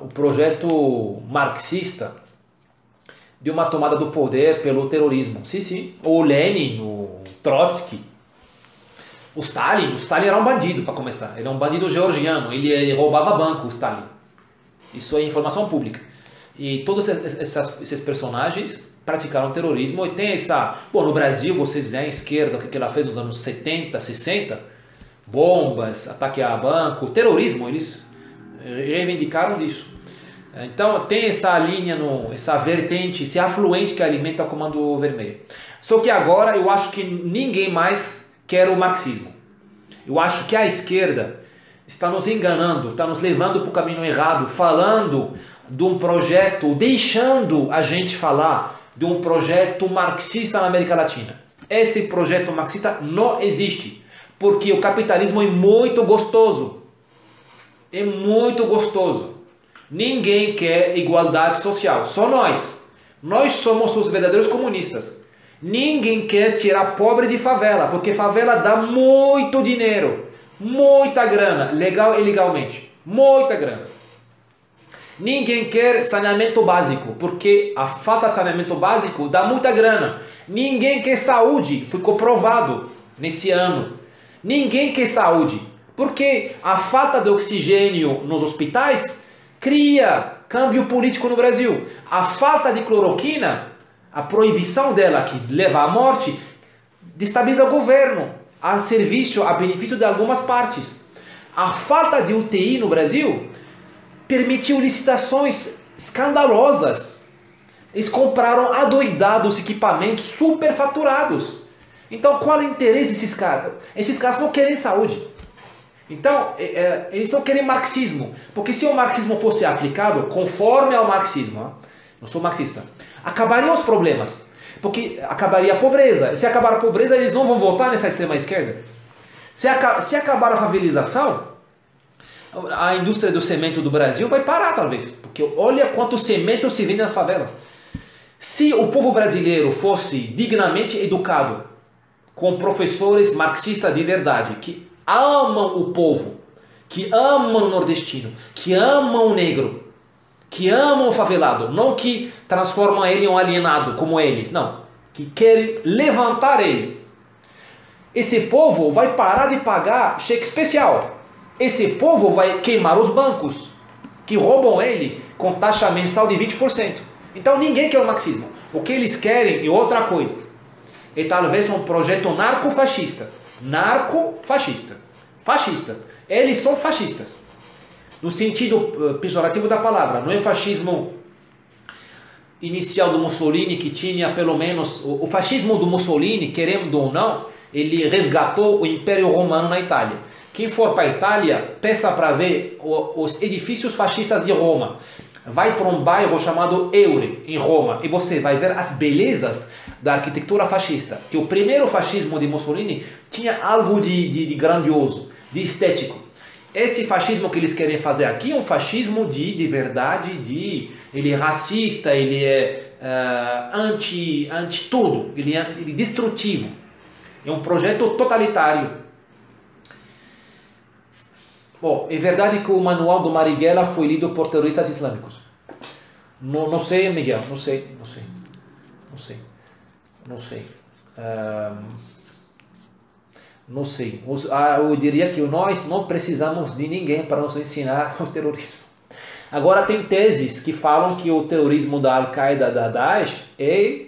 o projeto marxista de uma tomada do poder pelo terrorismo. Sim, sim. O Lenin, o Trotsky, o Stalin era um bandido para começar. Ele é um bandido georgiano, ele roubava banco, o Stalin. Isso é informação pública. E todos esses personagens praticaram terrorismo e tem essa... Bom, no Brasil vocês veem a esquerda, o que ela fez nos anos 70, 60, bombas, ataque a banco, terrorismo, eles reivindicaram disso. Então tem essa linha, essa vertente, esse afluente que alimenta o Comando Vermelho. Só que agora eu acho que ninguém mais quer o marxismo. Eu acho que a esquerda está nos enganando, está nos levando para o caminho errado, falando de um projeto, deixando a gente falar de um projeto marxista na América Latina. Esse projeto marxista não existe, porque o capitalismo é muito gostoso. É muito gostoso. Ninguém quer igualdade social, só nós. Nós somos os verdadeiros comunistas. Ninguém quer tirar pobre de favela, porque favela dá muito dinheiro, muita grana, legal e ilegalmente, muita grana. Ninguém quer saneamento básico, porque a falta de saneamento básico dá muita grana. Ninguém quer saúde, foi comprovado nesse ano. Ninguém quer saúde, porque a falta de oxigênio nos hospitais cria câmbio político no Brasil. A falta de cloroquina, a proibição dela, que leva à morte, destabiliza o governo, a serviço, a benefício de algumas partes. A falta de UTI no Brasil permitiu licitações escandalosas. Eles compraram adoidados equipamentos superfaturados. Então qual é o interesse desses caras? Esses caras não querem saúde. Então, eles não querem marxismo, porque se o marxismo fosse aplicado conforme ao marxismo, não sou marxista, acabariam os problemas, porque acabaria a pobreza. Se acabar a pobreza, eles não vão votar nessa extrema esquerda. Se acabar a favelização, a indústria do cimento do Brasil vai parar talvez, porque olha quanto cimento se vende nas favelas. Se o povo brasileiro fosse dignamente educado, com professores marxistas de verdade, que amam o povo, que amam o nordestino, que amam o negro, que amam o favelado, não que transformam ele em um alienado como eles, não, que querem levantar ele. Esse povo vai parar de pagar cheque especial. Esse povo vai queimar os bancos que roubam ele com taxa mensal de 20%. Então ninguém quer o marxismo. O que eles querem é outra coisa. É talvez um projeto narcofascista. Narcofascista. Fascista. Eles são fascistas. No sentido pejorativo da palavra. Não é fascismo inicial do Mussolini, que tinha pelo menos... O fascismo do Mussolini, querendo ou não, ele resgatou o Império Romano na Itália. Quem for para a Itália, peça para ver os edifícios fascistas de Roma. Vai para um bairro chamado Eure, em Roma, e você vai ver as belezas da arquitetura fascista. Que o primeiro fascismo de Mussolini tinha algo de grandioso, de estético. Esse fascismo que eles querem fazer aqui é um fascismo de verdade, ele é racista, ele é anti tudo, ele é destrutivo. É um projeto totalitário. Bom, é verdade que o manual do Marighella foi lido por terroristas islâmicos. Não sei, Miguel, não sei. Não sei. Eu diria que nós não precisamos de ninguém para nos ensinar o terrorismo. Agora tem teses que falam que o terrorismo da Al-Qaeda, da Daesh, é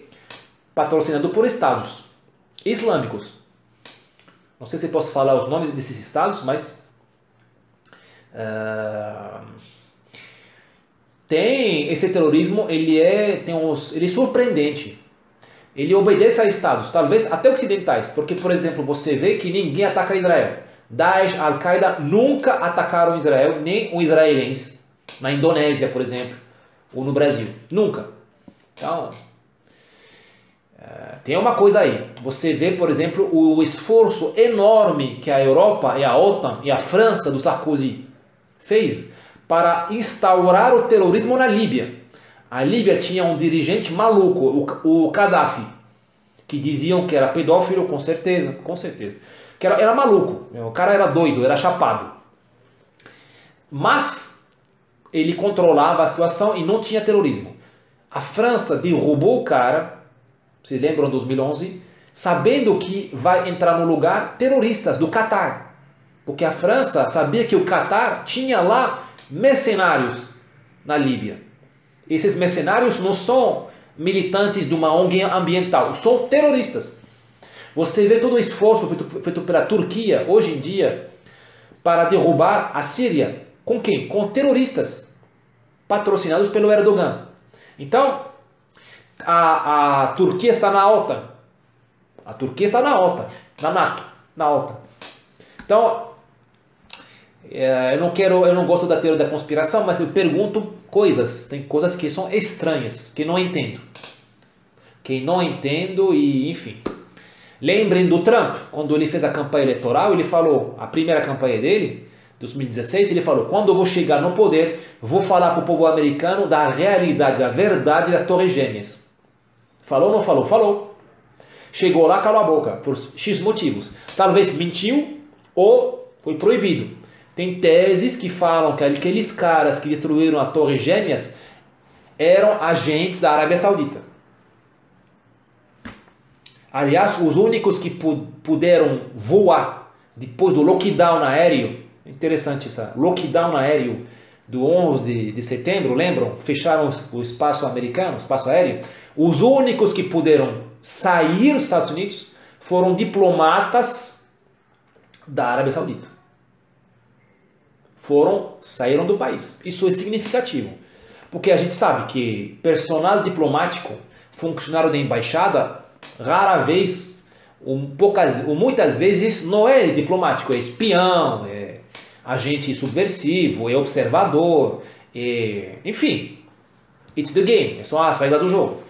patrocinado por estados islâmicos. Não sei se posso falar os nomes desses estados, mas tem esse terrorismo, ele é surpreendente. Ele obedece a estados, talvez até ocidentais, porque, por exemplo, você vê que ninguém ataca Israel. Daesh, Al-Qaeda nunca atacaram Israel, nem os israelenses. Na Indonésia, por exemplo, ou no Brasil. Nunca. Então, tem uma coisa aí. Você vê, por exemplo, o esforço enorme que a Europa e a OTAN e a França do Sarkozy fez para instaurar o terrorismo na Líbia. A Líbia tinha um dirigente maluco, o Gaddafi, que diziam que era pedófilo, com certeza, que era maluco, o cara era doido, era chapado. Mas ele controlava a situação e não tinha terrorismo. A França derrubou o cara, vocês lembram de 2011, sabendo que vai entrar no lugar terroristas do Catar. Porque a França sabia que o Catar tinha lá mercenários na Líbia. Esses mercenários não são militantes de uma ONG ambiental, são terroristas. Você vê todo o esforço feito pela Turquia hoje em dia para derrubar a Síria. Com quem? Com terroristas patrocinados pelo Erdogan. Então, a Turquia está na OTAN. A Turquia está na OTAN, na NATO, na OTAN. Então, eu não gosto da teoria da conspiração, mas eu pergunto coisas. Tem coisas que são estranhas, que não entendo. Que não entendo e, enfim. Lembrem do Trump, quando ele fez a campanha eleitoral, ele falou, a primeira campanha dele, 2016, ele falou, quando eu vou chegar no poder, vou falar para o povo americano da realidade, da verdade das Torres Gêmeas. Falou ou não falou? Falou. Chegou lá, calou a boca, por X motivos. Talvez mentiu ou foi proibido. Tem teses que falam que aqueles caras que destruíram a Torre Gêmeas eram agentes da Arábia Saudita. Aliás, os únicos que puderam voar depois do lockdown aéreo, interessante isso, lockdown aéreo do 11 de setembro, lembram? Fecharam o espaço americano, o espaço aéreo. Os únicos que puderam sair dos Estados Unidos foram diplomatas da Arábia Saudita. Saíram do país. Isso é significativo. Porque a gente sabe que personal diplomático, funcionário da embaixada, rara vez, muitas vezes não é diplomático, é espião, é agente subversivo, é observador, enfim. It's the game, é só a saída do jogo.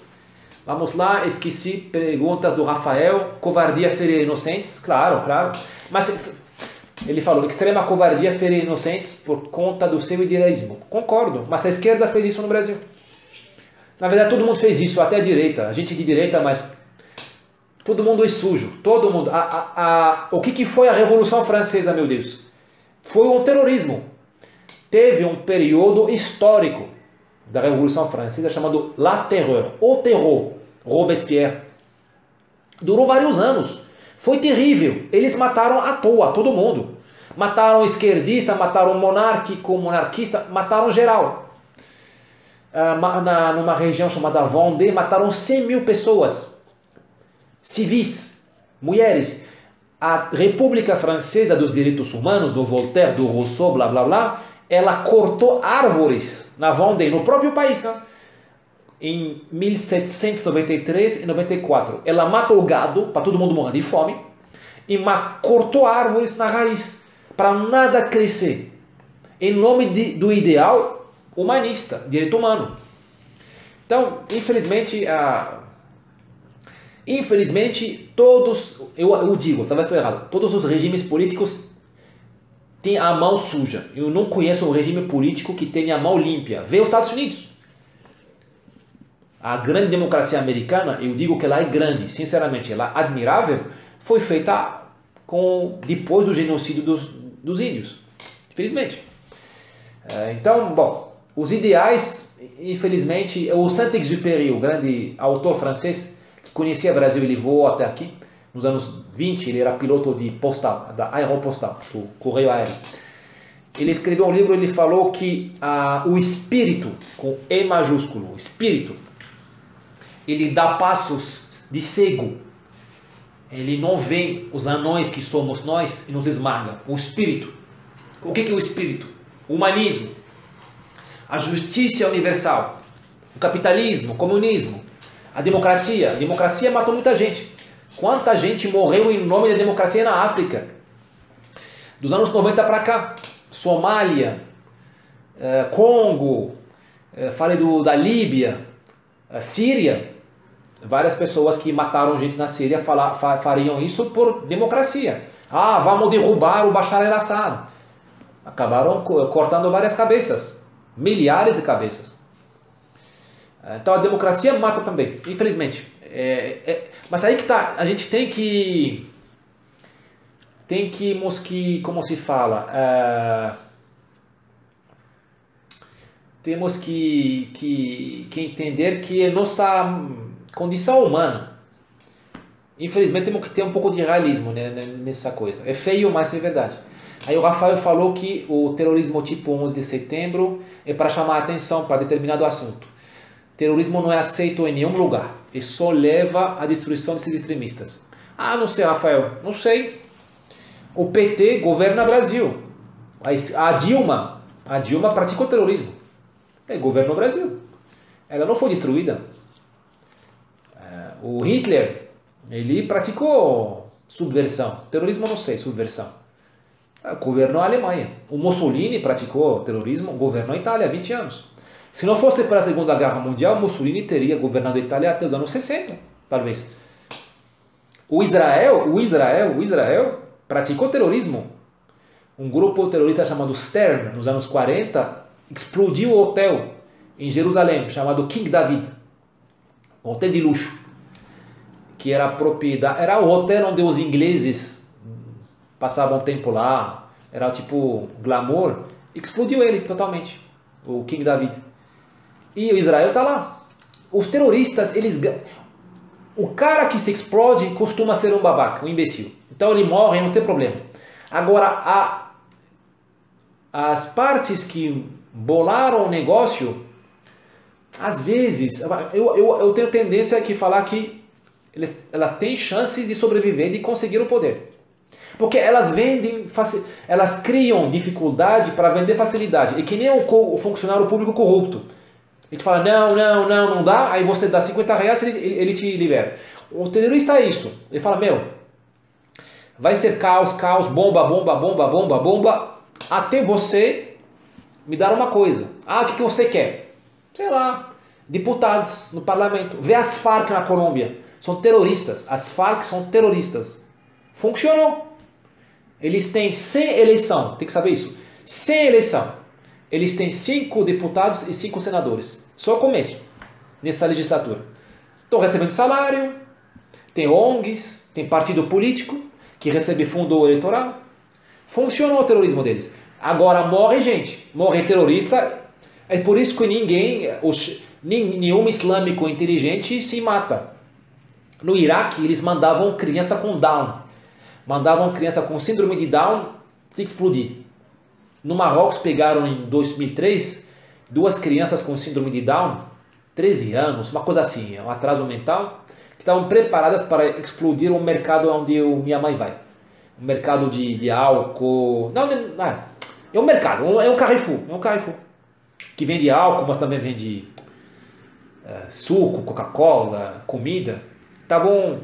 Vamos lá, esqueci perguntas do Rafael. Covardia ferir inocentes? Claro, claro. Mas ele falou, extrema covardia ferir inocentes por conta do seu idealismo. Concordo, mas a esquerda fez isso no Brasil. Na verdade, todo mundo fez isso, até a direita. A gente de direita, mas todo mundo é sujo. Todo mundo. O que foi a Revolução Francesa, meu Deus? Foi um terrorismo. Teve um período histórico da Revolução Francesa chamado La Terreur, o terror, Robespierre. Durou vários anos. Foi terrível. Eles mataram à toa todo mundo. Mataram esquerdista, mataram monárquico, monarquista, mataram geral. Numa região chamada Vendée, mataram 100 mil pessoas. Civis, mulheres. A República Francesa dos Direitos Humanos, do Voltaire, do Rousseau, blá blá blá, ela cortou árvores na Vendée, no próprio país, né? Em 1793 e 94. Ela matou gado, para todo mundo morrer de fome, e cortou árvores na raiz, para nada crescer, em nome do ideal humanista, direito humano. Então, infelizmente todos, eu digo, talvez estou errado, todos os regimes políticos têm a mão suja. Eu não conheço um regime político que tenha a mão limpa. Vê os Estados Unidos. A grande democracia americana, eu digo que ela é grande, sinceramente, ela é admirável, foi feita depois do genocídio dos índios, infelizmente. Então, bom, os ideais, infelizmente, o Saint-Exupéry, o grande autor francês, que conhecia o Brasil, ele voou até aqui, nos anos 20, ele era piloto de postal, da Aeropostal, do Correio Aéreo. Ele escreveu um livro, ele falou que o espírito, com E maiúsculo, o espírito, ele dá passos de cego. Ele não vê os anões que somos nós e nos esmaga. O espírito. O que é o espírito? O humanismo. A justiça universal. O capitalismo, o comunismo. A democracia. A democracia matou muita gente. Quanta gente morreu em nome da democracia na África? Dos anos 90 para cá. Somália, Congo, Fale da Líbia, Síria. Várias pessoas que mataram gente na Síria fariam isso por democracia. Ah, vamos derrubar o Bashar al-Assad. Acabaram cortando várias cabeças, milhares de cabeças. Então a democracia mata também, infelizmente. Mas aí que tá, a gente tem que como se fala, temos que entender que é nossa condição humana. Infelizmente temos que ter um pouco de realismo, né, nessa coisa. É feio, mas é verdade. Aí o Rafael falou que o terrorismo tipo 11 de setembro é para chamar a atenção para determinado assunto. Terrorismo não é aceito em nenhum lugar. E só leva à destruição desses extremistas. Ah, não sei, Rafael. Não sei. O PT governa o Brasil. A Dilma praticou terrorismo. Ele governou o Brasil. Ela não foi destruída. O Hitler, ele praticou subversão. Terrorismo, não sei, subversão. Governou a Alemanha. O Mussolini praticou terrorismo, governou a Itália há 20 anos. Se não fosse para a Segunda Guerra Mundial, Mussolini teria governado a Itália até os anos 60, talvez. O Israel praticou terrorismo. Um grupo terrorista chamado Stern, nos anos 40, explodiu o hotel em Jerusalém, chamado King David. Um hotel de luxo. Que era propriedade, era o hotel onde os ingleses passavam tempo lá, era tipo glamour, explodiu ele totalmente, o King David. E o Israel está lá. Os terroristas, o cara que se explode costuma ser um babaca, um imbecil. Então ele morre, não tem problema. Agora, as partes que bolaram o negócio, às vezes, eu tenho tendência a falar que elas têm chances de sobreviver, de conseguir o poder. Porque elas elas criam dificuldade para vender facilidade. E que nem o funcionário público corrupto. Ele te fala, não dá, aí você dá 50 reais e ele te libera. O terrorista é isso. Ele fala, vai ser caos, bomba, até você me dar uma coisa. O que você quer? Sei lá, deputados no parlamento. Vê as Farc na Colômbia. São terroristas. As Farc são terroristas. Funcionou. Eles têm, sem eleição, tem que saber isso, sem eleição, eles têm 5 deputados e 5 senadores. Só começo, nessa legislatura. Estão recebendo salário, tem ONGs, tem partido político, que recebe fundo eleitoral. Funcionou o terrorismo deles. Agora morre gente, morre terrorista, é por isso que nenhum islâmico inteligente se mata. No Iraque, eles mandavam criança com Down. Mandavam criança com síndrome de Down se explodir. No Marrocos pegaram em 2003 2 crianças com síndrome de Down, 13 anos, uma coisa assim, um atraso mental, que estavam preparadas para explodir o mercado onde minha mãe vai. Um mercado de álcool. Não, é um mercado, é um Carrefour, que vende álcool, mas também vende suco, Coca-Cola, comida. Estavam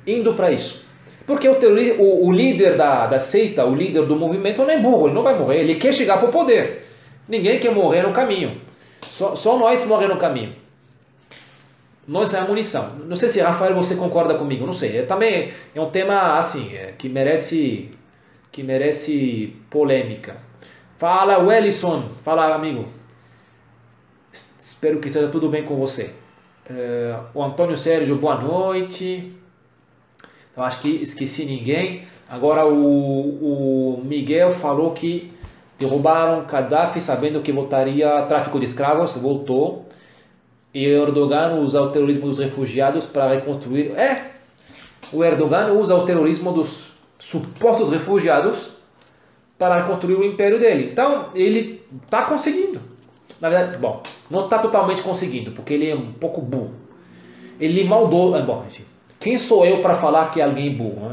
indo para isso. Porque o líder da seita, o líder do movimento não é burro, ele não vai morrer, ele quer chegar para o poder. Ninguém quer morrer no caminho. Só nós morremos no caminho. Nós é a munição. Não sei se, Rafael, você concorda comigo, não sei. Também é um tema assim, que merece polêmica. Fala, Wellison. Fala, amigo. Espero que esteja tudo bem com você. O Antônio Sérgio, boa noite. Então, acho que esqueci ninguém. Agora o Miguel falou que derrubaram Gaddafi sabendo que voltaria tráfico de escravos. Voltou. E o Erdogan usa o terrorismo dos refugiados para reconstruir. O Erdogan usa o terrorismo dos supostos refugiados para reconstruir o império dele. Então, ele está conseguindo. Na verdade, não está totalmente conseguindo, porque ele é um pouco burro. Ele maldou. Quem sou eu para falar que é alguém burro?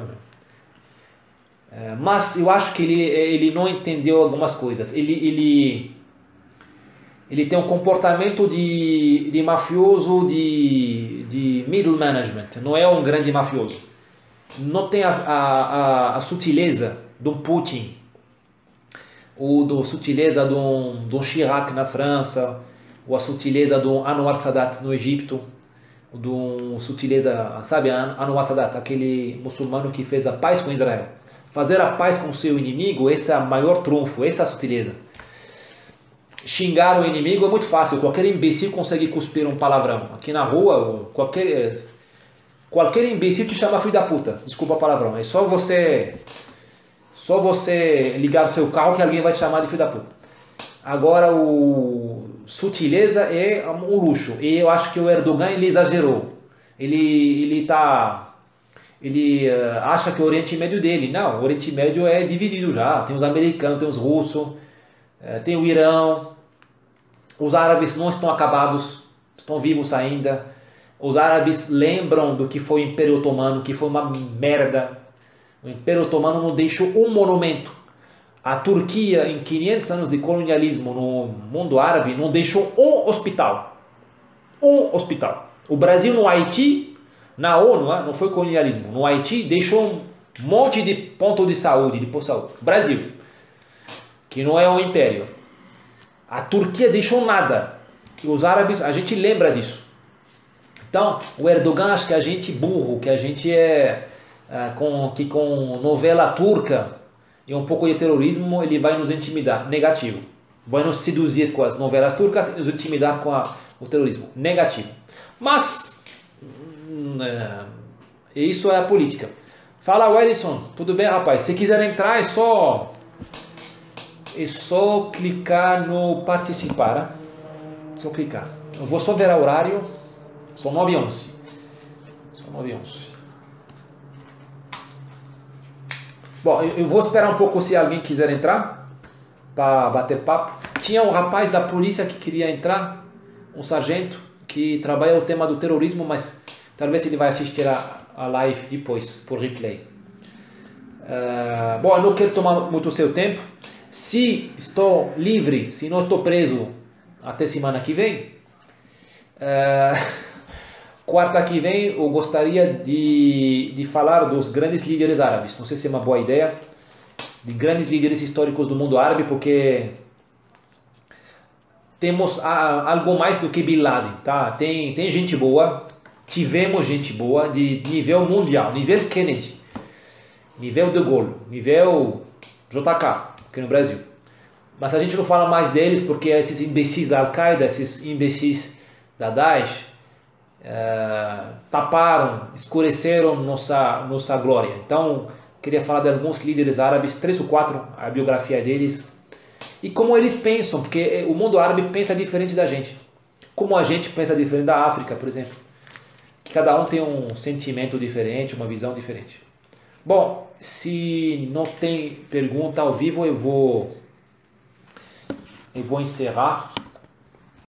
Né? Mas eu acho que ele não entendeu algumas coisas. Ele tem um comportamento de mafioso de middle management. Não é um grande mafioso. Não tem a sutileza do Putin. ou da sutileza do Chirac na França, ou a sutileza do Anwar Sadat no Egito, do sutileza, sabe, Anwar Sadat, aquele muçulmano que fez a paz com Israel. Fazer a paz com o seu inimigo, esse é o maior trunfo, essa é a sutileza. Xingar o inimigo é muito fácil, qualquer imbecil consegue cuspir um palavrão. Aqui na rua, qualquer imbecil te chama filho da puta, desculpa o palavrão. É só você ligar o seu carro que alguém vai te chamar de filho da puta. Agora, sutileza é um luxo. E eu acho que o Erdogan ele exagerou. Ele acha que o Oriente Médio dele. Não, o Oriente Médio é dividido já. Tem os americanos, tem os russos, tem o Irão. Os árabes não estão acabados, estão vivos ainda. Os árabes lembram do que foi o Império Otomano, que foi uma merda. O Império Otomano não deixou um monumento. A Turquia, em 500 anos de colonialismo no mundo árabe, não deixou um hospital. Um hospital. O Brasil no Haiti, na ONU, não foi colonialismo. No Haiti deixou um monte de ponto de saúde, de posto de saúde. Brasil, que não é um império. A Turquia deixou nada. E os árabes, a gente lembra disso. Então, o Erdogan acha que a gente burro, que a gente com novela turca e um pouco de terrorismo ele vai nos intimidar. Negativo. Vai nos seduzir com as novelas turcas e nos intimidar com o terrorismo. Negativo. Mas, isso é a política. Fala, Wellington, tudo bem, rapaz? Se quiser entrar, é só clicar no participar. Só clicar. Eu vou só ver o horário. São 9h11. São 9h11. Bom, eu vou esperar um pouco se alguém quiser entrar para bater papo. Tinha um rapaz da polícia que queria entrar, um sargento, que trabalha o tema do terrorismo, mas talvez ele vai assistir a live depois, por replay. Bom, eu não quero tomar muito o seu tempo. Se estou livre, se não estou preso até semana que vem, quarta que vem eu gostaria de falar dos grandes líderes árabes. Não sei se é uma boa ideia, de grandes líderes históricos do mundo árabe, porque temos algo mais do que Bin Laden, tá? Tem gente boa, tivemos gente boa de nível mundial, nível Kennedy, nível De Gaulle, nível JK, aqui no Brasil. Mas a gente não fala mais deles porque esses imbecis da Al-Qaeda, esses imbecis da Daesh, taparam, escureceram nossa glória. Então, queria falar de alguns líderes árabes, 3 ou 4, a biografia deles, e como eles pensam, porque o mundo árabe pensa diferente da gente. Como a gente pensa diferente da África, por exemplo. Que cada um tem um sentimento diferente, uma visão diferente. Bom, se não tem pergunta ao vivo, eu vou encerrar.